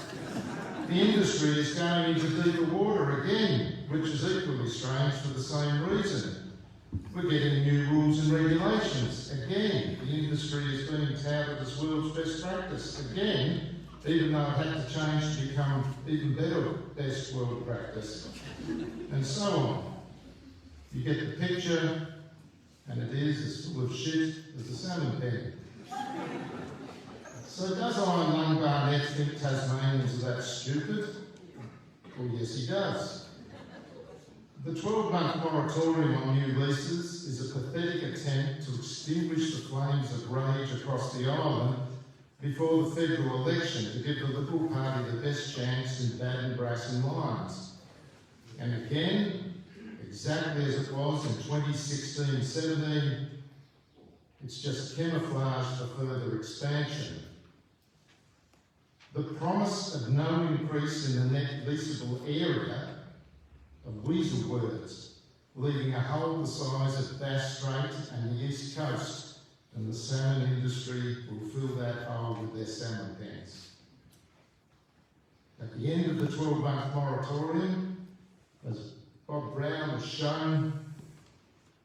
The industry is going into deeper water again, which is equally strange for the same reason. We're getting new rules and regulations again. The industry is being touted as world's best practice again, even though it had to change to become even better best world practice, and so on. You get the picture, and it is as full of shit as a salmon pen. So does Iron Lung Barnett think Tasmanians are that stupid? Well, yes, he does. The 12-month moratorium on new leases is a pathetic attempt to extinguish the flames of rage across the island before the federal election to give the Liberal Party the best chance in Baden, Brass and Lions. And again, exactly as it was in 2016-17, it's just camouflage for further expansion. The promise of no increase in the net leasable area of weasel words, leaving a hole the size of Bass Strait and the East Coast, and the salmon industry will fill that hole with their salmon pens. At the end of the 12-month moratorium, as Bob Brown has shown,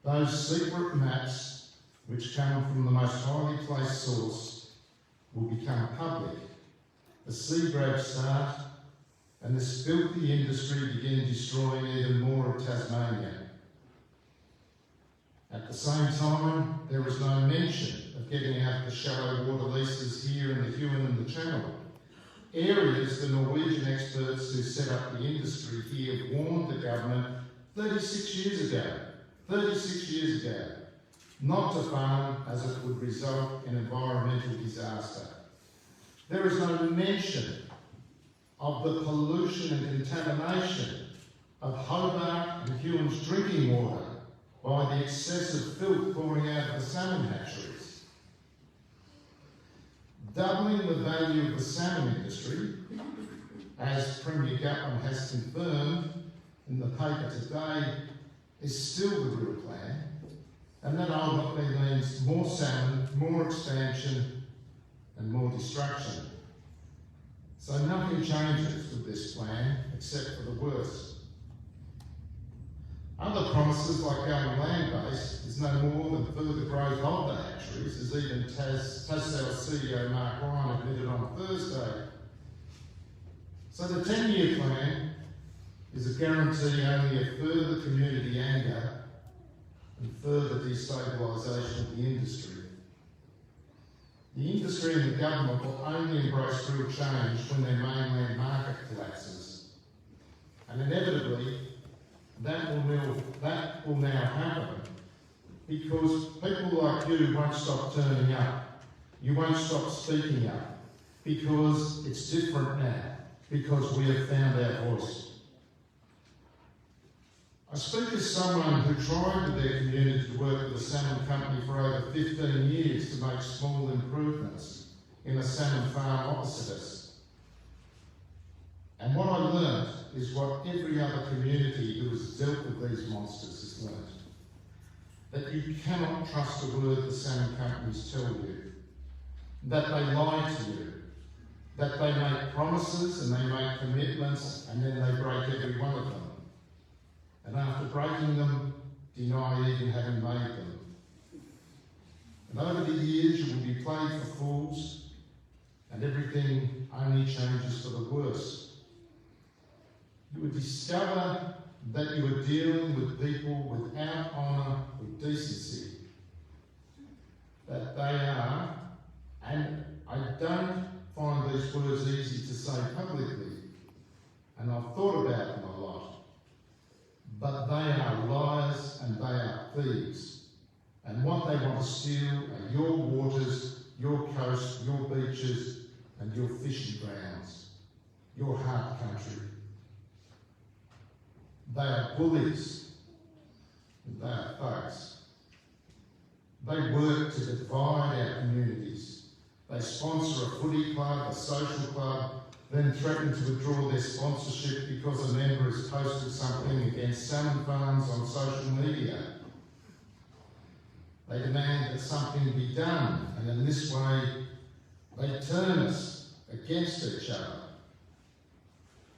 those secret maps, which come from the most highly placed source, will become public. The sea grabs start, and this filthy industry begin destroying even more of Tasmania. At the same time, there is no mention of getting out the shallow water leases here in the Huon and the Channel. Areas the Norwegian experts who set up the industry here warned the government 36 years ago. 36 years ago. Not to farm as it would result in environmental disaster. There is no mention of the pollution and contamination of Hobart and Huon's drinking water by the excessive filth pouring out of the salmon hatcheries. Doubling the value of the salmon industry, as Premier Gutman has confirmed in the paper today, is still the real plan, and that ultimately means more salmon, more expansion, and more destruction. So nothing changes with this plan except for the worse. Other promises like going land-based is no more than further growth of the hatcheries, as even Tasmanian CEO Mark Ryan admitted on Thursday. So the 10-year plan is a guarantee only of further community anger and further destabilisation of the industry. The industry and the government will only embrace real change when their mainland market collapses. And inevitably, that will now happen because people like you won't stop turning up. You won't stop speaking up because it's different now, because we have found our voice. I speak as someone who tried with their community to work with a salmon company for over 15 years to make small improvements in a salmon farm opposite us. And what I learnt is what every other community who has dealt with these monsters has learnt. That you cannot trust a word the salmon companies tell you. That they lie to you. That they make promises and they make commitments and then they break every one of them. And after breaking them, deny even having made them. And over the years you will be played for fools and everything only changes for the worse. You would discover that you are dealing with people without honour or decency. That they are, and I don't find these words easy to say publicly, and I've thought about them a lot, but they are liars and they are thieves. And what they want to steal are your waters, your coast, your beaches, and your fishing grounds, your heart country. They are bullies, and they are thugs. They work to divide our communities. They sponsor a footy club, a social club, then threaten to withdraw their sponsorship because a member has posted something against salmon farms on social media. They demand that something be done, and in this way, they turn us against each other.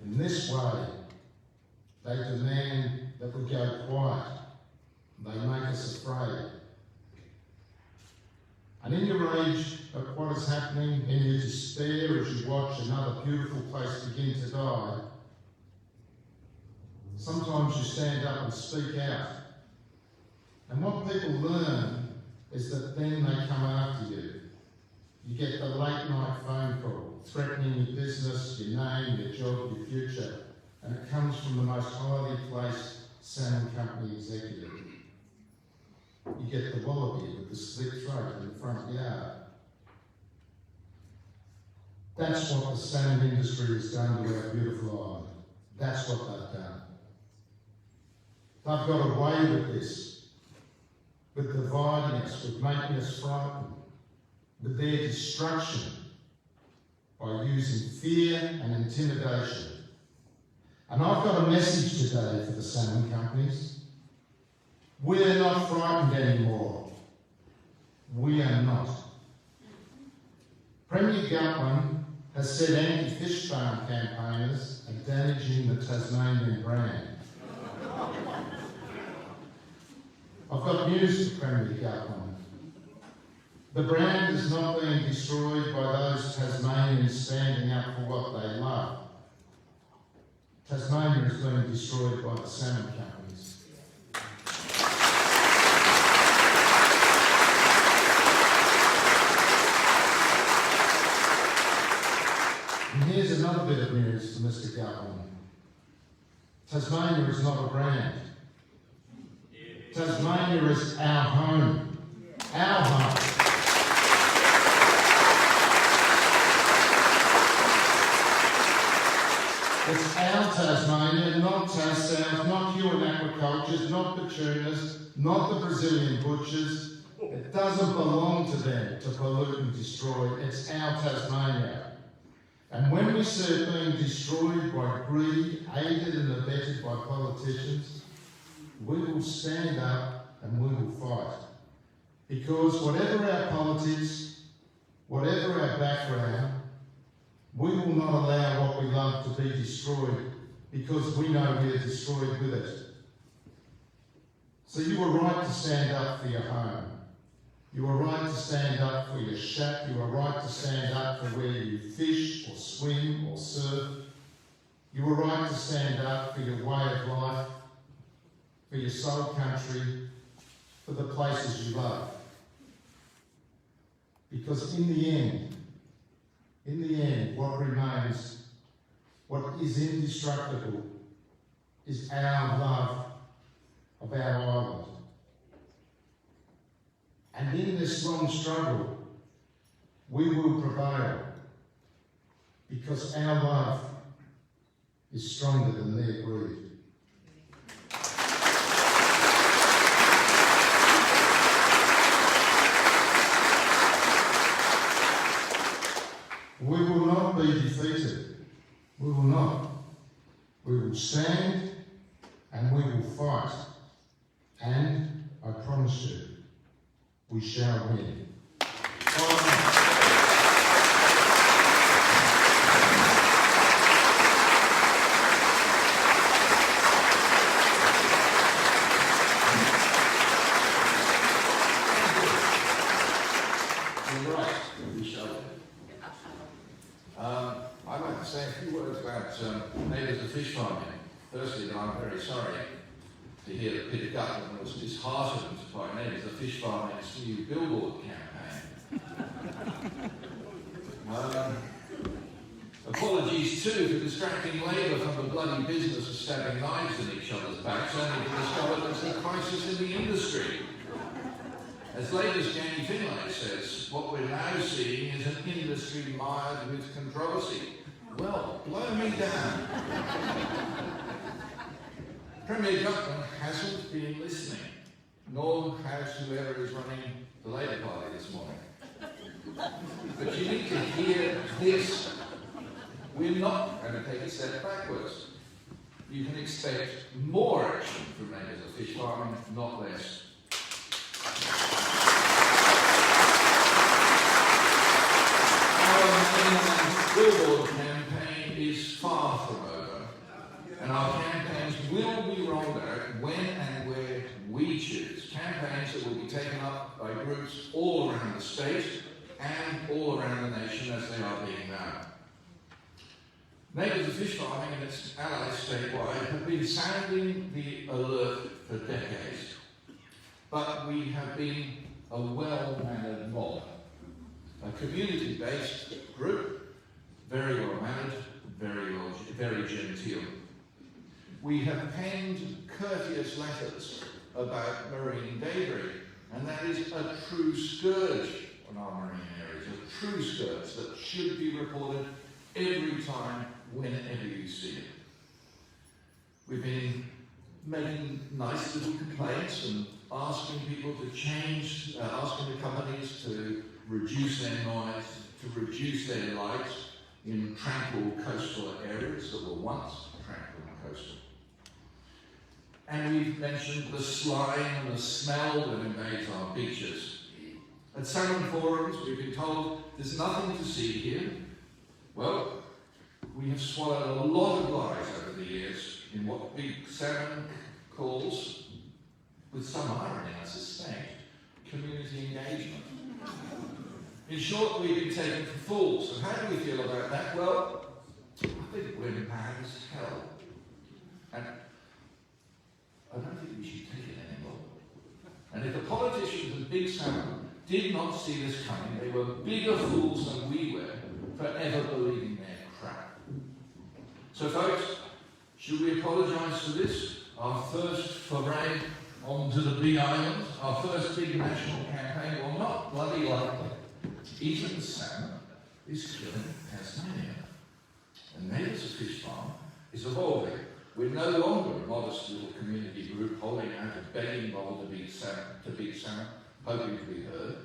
In this way, they demand that we go quiet. They make us afraid. And in your rage at what is happening, in your despair as you watch another beautiful place begin to die, sometimes you stand up and speak out. And what people learn is that then they come after you. You get the late night phone call, threatening your business, your name, your job, your future, and it comes from the most highly placed salmon company executive. You get the wallaby with the slit throat in the front yard. That's what the salmon industry has done to our beautiful island. That's what they've done. They've got away with this, with dividing us, with making us frightened, with their destruction by using fear and intimidation. And I've got a message today for the salmon companies. We're not frightened anymore. We are not. Premier Gutman has said anti-fish farm campaigners are damaging the Tasmanian brand. I've got news for Premier Gutman. The brand is not being destroyed by those Tasmanians standing up for what they love. Tasmania is being destroyed by the salmon companies. And here's another bit of news for Mr. Gutman. Tasmania is not a brand. Tasmania is our home. Our home. It's our Tasmania, not Tassals, not Huon Aquacultures, not Petunas, not the Brazilian butchers. It doesn't belong to them to pollute and destroy. It's our Tasmania. And when we see it being destroyed by greed, aided and abetted by politicians, we will stand up and we will fight. Because whatever our politics, whatever our background, we will not allow what we love to be destroyed, because we know we are destroyed with it. So you are right to stand up for your home. You are right to stand up for your shack. You are right to stand up for where you fish or swim or surf. You are right to stand up for your way of life, for your soul country, for the places you love. Because in the end, what remains, what is indestructible, is our love of our island. And in this long struggle, we will prevail, because our love is stronger than their greed. We will not be defeated. We will not. We will stand and we will fight. And I promise you, we shall win. You're right, we shall win. I'd like to say a few words about neighbours of fish farming. Firstly, that I'm very sorry to hear that Peter Gutman was disheartened by neighbours of fish farming's new billboard campaign. Apologies too for distracting Labour from the bloody business of stabbing knives in each other's backs, only to discover there's a crisis in the industry. As Labour's Jamie Finlay says, what we're now seeing is an industry mired with controversy. Well, blow me down. Premier Gutman hasn't been listening, nor has whoever is running the Labour Party this morning. But you need to hear this. We're not going to take a step backwards. You can expect more action from neighbours of fish farming, not less. Our billboard campaign is far from over, and our campaigns will be rolled out when and where we choose. Campaigns that will be taken up by groups all around the state and all around the nation as they are being done. Neighbours of fish farming and its allies statewide have been sounding the alert for decades, but we have been a well-mannered mob, a community-based group, very well-mannered, very genteel. We have penned courteous letters about marine debris, and that is a true scourge on our marine areas, a true scourge that should be reported every time, whenever you see it. We've been making nice little complaints and asking people to change, asking the companies to reduce their noise, to reduce their light in tranquil coastal areas that were once tranquil and coastal. And we've mentioned the slime and the smell that invades our beaches. At salmon forums, we've been told there's nothing to see here. Well, we have swallowed a lot of lies over the years in what Big Salmon calls, with some irony I suspect, community engagement. In short, we've been taken for fools. And how do we feel about that? Well, I think we're mad as hell. And I don't think we should take it anymore. And if the politicians of Big Salmon did not see this coming, they were bigger fools than we were for ever believing their crap. So folks, should we apologise for this? Our first foray on to the Big Island, our first big national campaign. Well, not bloody likely. Eating salmon is killing Tasmania. And Neighbours of Fish Farm is evolving. We're no longer a modest little community group holding out a begging bowl to beat salmon, hoping to be heard.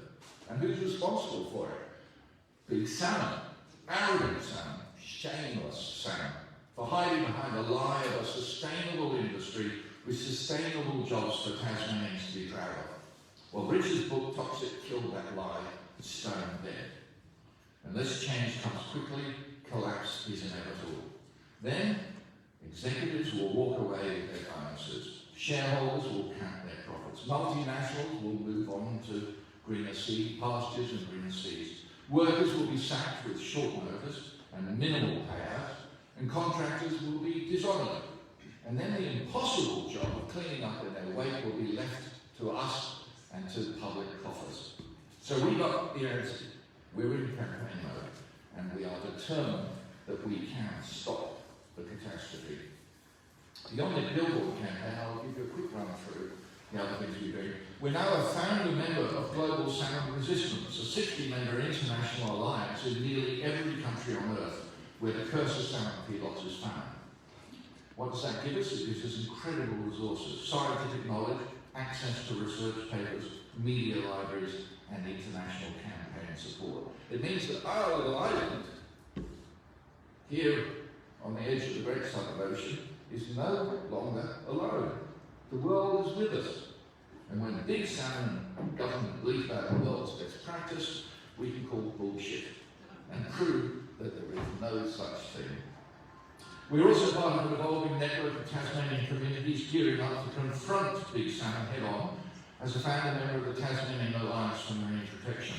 And who's responsible for it? Big salmon, arrogant salmon, shameless salmon, for hiding behind the lie of a sustainable industry with sustainable jobs for Tasmanians to be proud of. Well, Richard's book, Toxic, killed that lie, stone dead. Unless change comes quickly, collapse is inevitable. Then, executives will walk away with their bonuses. Shareholders will count their profits. Multinationals will move on to greener pastures and greener seas. Workers will be sacked with short notice and minimal payouts, and contractors will be dishonoured. And then the impossible job of cleaning up in their wake will be left to us and to public coffers. So we got the answer. We're in campaign mode, and we are determined that we can stop the catastrophe. Beyond the Billboard campaign, I'll give you a quick run through the other things we're doing. We're now a founder member of Global Salmon Resistance, a 60-member international alliance in nearly every country on Earth where the curse of salmon feedlots is found. What does that give us? It gives us incredible resources, scientific knowledge, access to research papers, media libraries, and international campaign support. It means that our little island, here on the edge of the Great Southern Ocean, is no longer alone. The world is with us. And when big salmon and government leak out the world's best practice, we can call bullshit and prove that there is no such thing. We're also part of an evolving network of Tasmanian communities gearing up to confront big salmon head-on as a founder member of the Tasmanian Alliance for Marine Protection,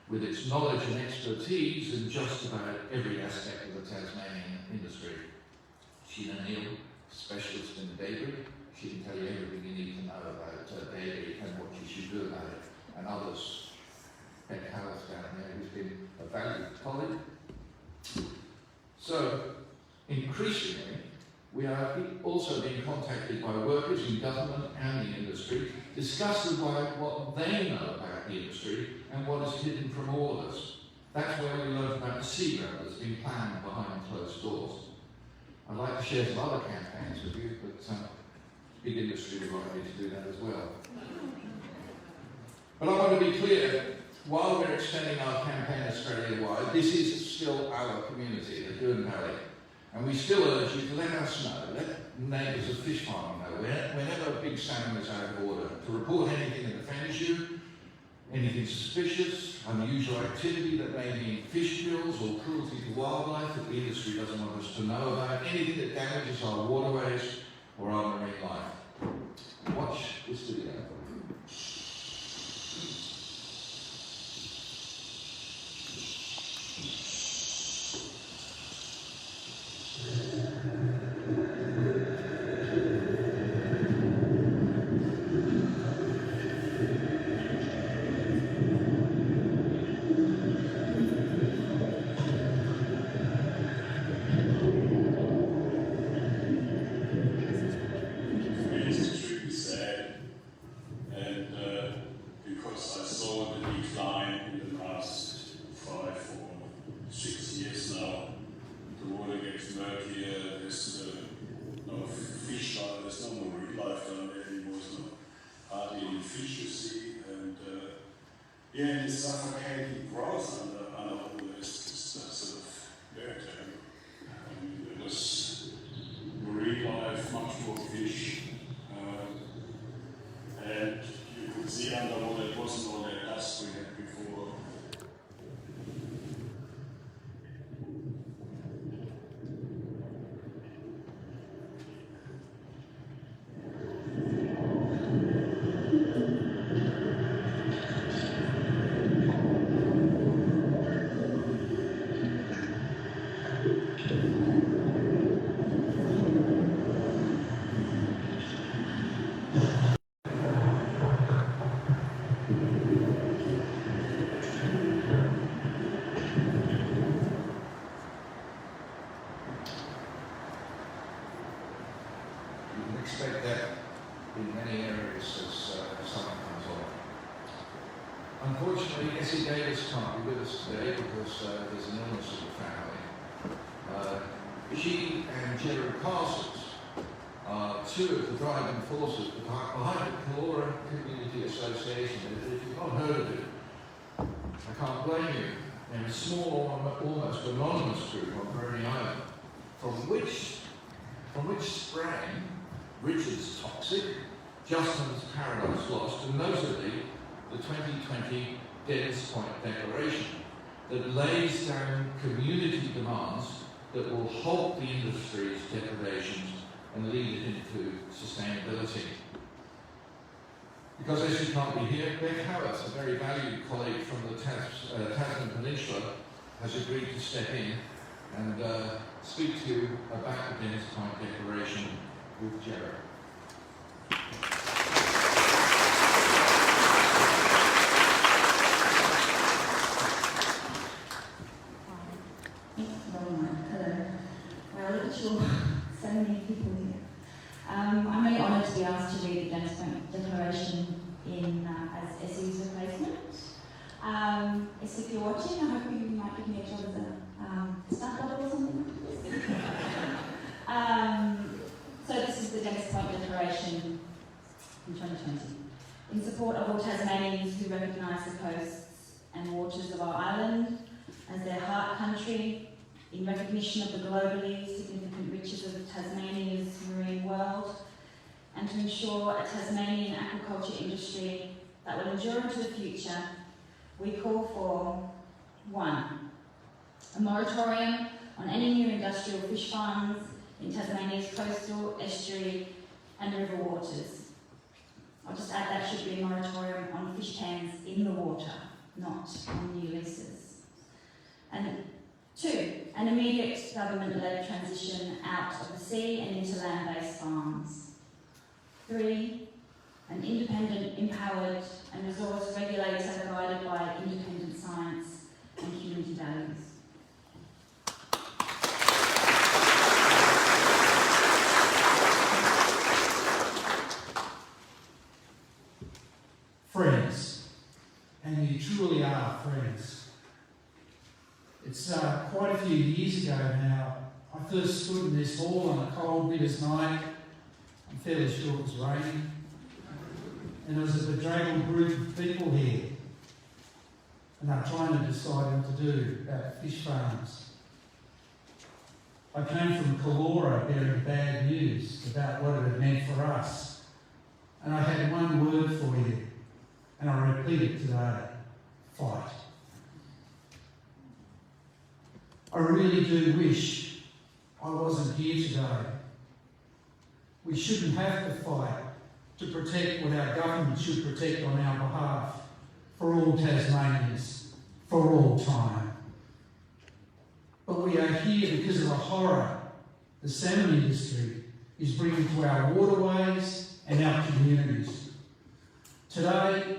with its knowledge and expertise in just about every aspect of the Tasmanian industry. Sheena Neal, specialist in dairy, she can tell you everything you need to know about dairy and what you should do about it, and others. Ben Howard's down there, who's been a valued colleague. So, increasingly, we are also being contacted by workers in government and the industry, discussing what they know about the industry and what is hidden from all of us. That's where we learned about the seaground that's been planned behind closed doors. I'd like to share some other campaigns with you, but big industry would like me to do that as well. But I want to be clear, while we're extending our campaign Australia-wide, this is still our community, the Coughanowr Valley. And we still urge you to let us know, let Neighbours of Fish Farm know, whenever big salmon is out of order, to report anything that offends you, anything suspicious, unusual activity that may mean fish kills or cruelty to wildlife that the industry doesn't want us to know about, anything that damages our waterways or our marine life. Watch this video. as an illness of the family. She and Gerard Parsons are two of the driving forces behind the Coughanowr Community Association. If you've not heard of it, I can't blame you. They're a small, almost anonymous group on Bruny Island, from which sprang Richard's Toxic, Justin's Paradise Lost, and notably the 2020 Dennis Point Declaration that lays down community demands that will halt the industry's depredations and lead it into sustainability. Because as you can't be here, Beck Howard, a very valued colleague from the Tasman Peninsula, has agreed to step in and speak to you about the Dennis Point Declaration with Gerard. Hello. Well, look at you, so many people here. I'm really honoured to be asked to read the Dennis Point Declaration as Essie's replacement. If you're watching, I hope you might give me a job as a stunt double or something like this. So this is the Dennis Point Declaration in 2020. In support of all Tasmanians who recognise the coasts and waters of our island as their heart country, in recognition of the globally significant riches of Tasmania's marine world, and to ensure a Tasmanian aquaculture industry that will endure into the future, we call for 1. A moratorium on any new industrial fish farms in Tasmania's coastal, estuary and river waters. I'll just add that should be a moratorium on fish pans in the water, not on new leases. And 2, an immediate government-led transition out of the sea and into land-based farms. 3, an independent, empowered and resource regulator guided by independent science and community values. Friends, and you truly are friends. It's quite a few years ago now. I first stood in this hall on a cold winter's night. I'm fairly sure it was raining. And there was a bedraggled group of people here. And they were trying to decide what to do about fish farms. I came from Coughanowr bearing bad news about what it had meant for us. And I had one word for you, and I repeat it today: fight. I really do wish I wasn't here today. We shouldn't have to fight to protect what our government should protect on our behalf for all Tasmanians, for all time. But we are here because of the horror the salmon industry is bringing to our waterways and our communities. Today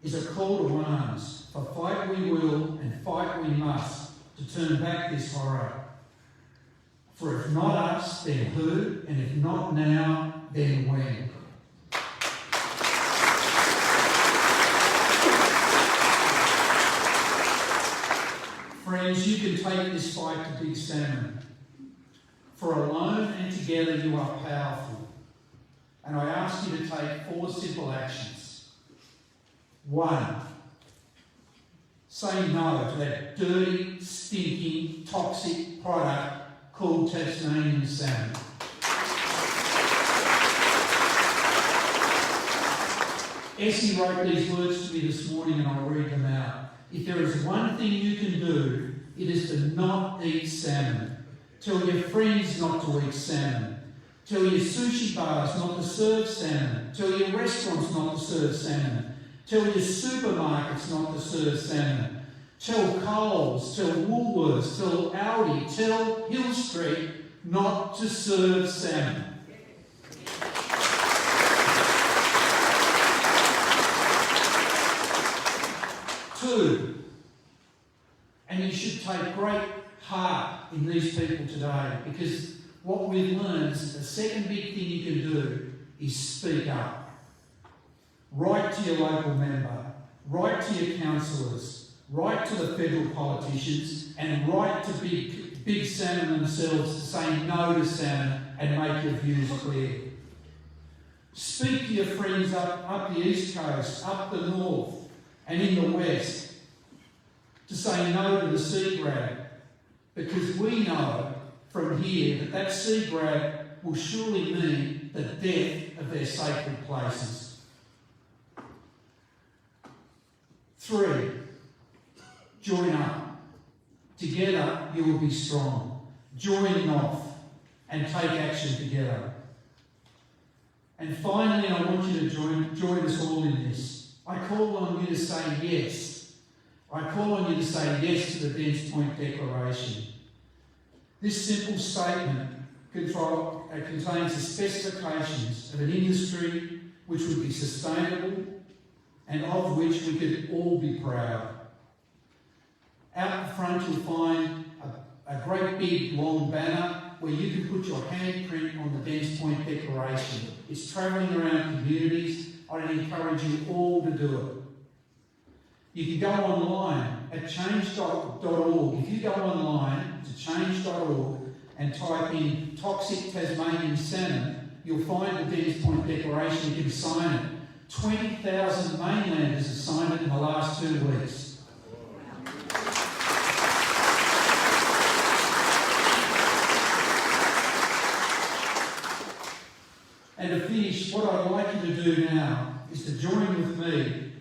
is a call to arms, for fight we will and fight we must to turn back this horror. For if not us, then who? And if not now, then when? Friends, you can take this fight to big salmon. For alone and together you are powerful. And I ask you to take 4 simple actions. 1. Say no to that dirty, stinking, toxic product called Tasmanian salmon. Essie wrote these words to me this morning and I'll read them out. If there is one thing you can do, it is to not eat salmon. Tell your friends not to eat salmon. Tell your sushi bars not to serve salmon. Tell your restaurants not to serve salmon. Tell your supermarkets not to serve salmon. Tell Coles, tell Woolworths, tell Aldi, tell Hill Street not to serve salmon. Two, and you should take great heart in these people today, because what we've learned is that the second big thing you can do is speak up. Write to your local member, write to your councillors, right to the federal politicians, and right to big salmon themselves to say no to salmon and make your views clear. Speak to your friends up the east coast, up the north, and in the west to say no to the sea grab, because we know from here that sea grab will surely mean the death of their sacred places. 3, join up. Together you will be strong. Join NOFF and take action together. And finally, I want you to join us all in this. I call on you to say yes. I call on you to say yes to the Dens Point Declaration. This simple statement contains the specifications of an industry which would be sustainable and of which we could all be proud. Out the front you'll find a great big long banner where you can put your handprint on the Dens Point Declaration. It's travelling around communities. I'd encourage you all to do it. You can go online at change.org. If you go online to change.org and type in toxic Tasmanian salmon, you'll find the Dens Point Declaration. You can sign it. 20,000 mainlanders have signed it in the last 2 weeks. And to finish, what I'd like you to do now is to join with me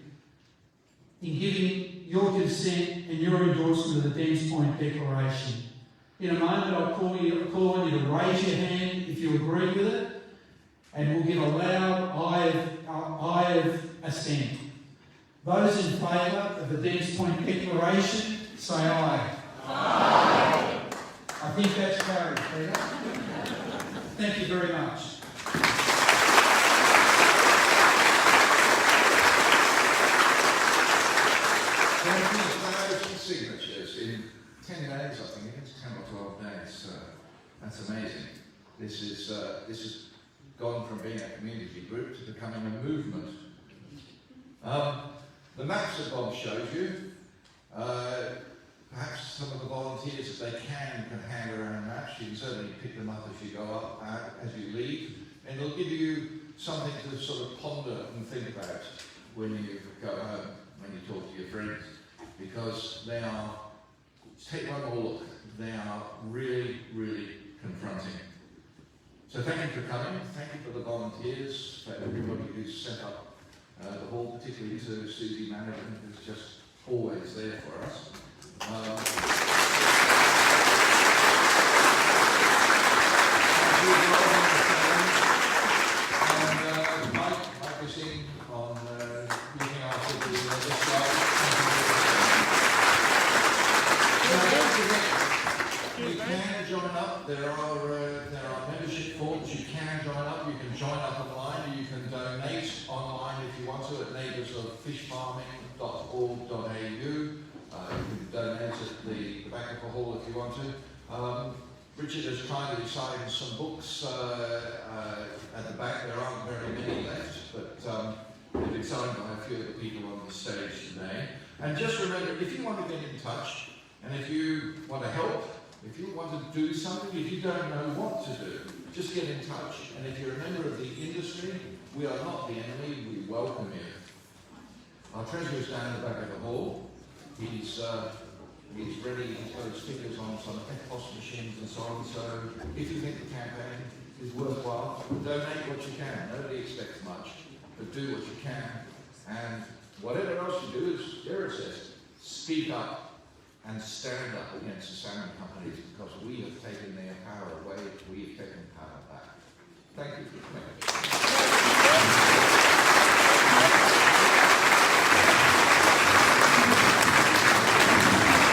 in giving your consent and your endorsement of the Dens Point Declaration. In a moment, I'll call on you to raise your hand if you agree with it, and we'll give a loud aye of assent. Those in favour of the Dens Point Declaration, say aye. Aye. I think that's carried, Peter. Thank you very much. Signatures in 10 days, I think. It's 10 or 12 days. So that's amazing. This has gone from being a community group to becoming a movement. The maps that Bob showed you, perhaps some of the volunteers, if they can hand around maps. You can certainly pick them up as you go up, as you leave, and it'll give you something to sort of ponder and think about when you go home, when you talk to your friends. Because they are, take one more look, they are really, really confronting. So thank you for coming, thank you for the volunteers, for everybody who's set up the hall, particularly to Susie Managan, who's just always there for us. And Mike was in on looking after the slide. You can join up. There are membership forms. You can join up. You can join up online. You can donate online if you want to at neighboursofishfarming.org.au. You can donate at the back of the hall if you want to. Richard has kindly signed some books at the back. There aren't very many left, but they've been signed by a few of the people on the stage today. And just remember, if you want to get in touch, and if you want to help, if you want to do something, if you don't know what to do, just get in touch. And if you're a member of the industry, we are not the enemy, we welcome you. Our treasurer's down the back of the hall. He's ready, he's got his fingers on some EFTPOS machines and so on. So if you think the campaign is worthwhile, donate what you can. Nobody expects much, but do what you can. And whatever else you do, as Jared says, speak up and stand up against the salmon companies, because we have taken their power away, we have taken power back. Thank you for coming.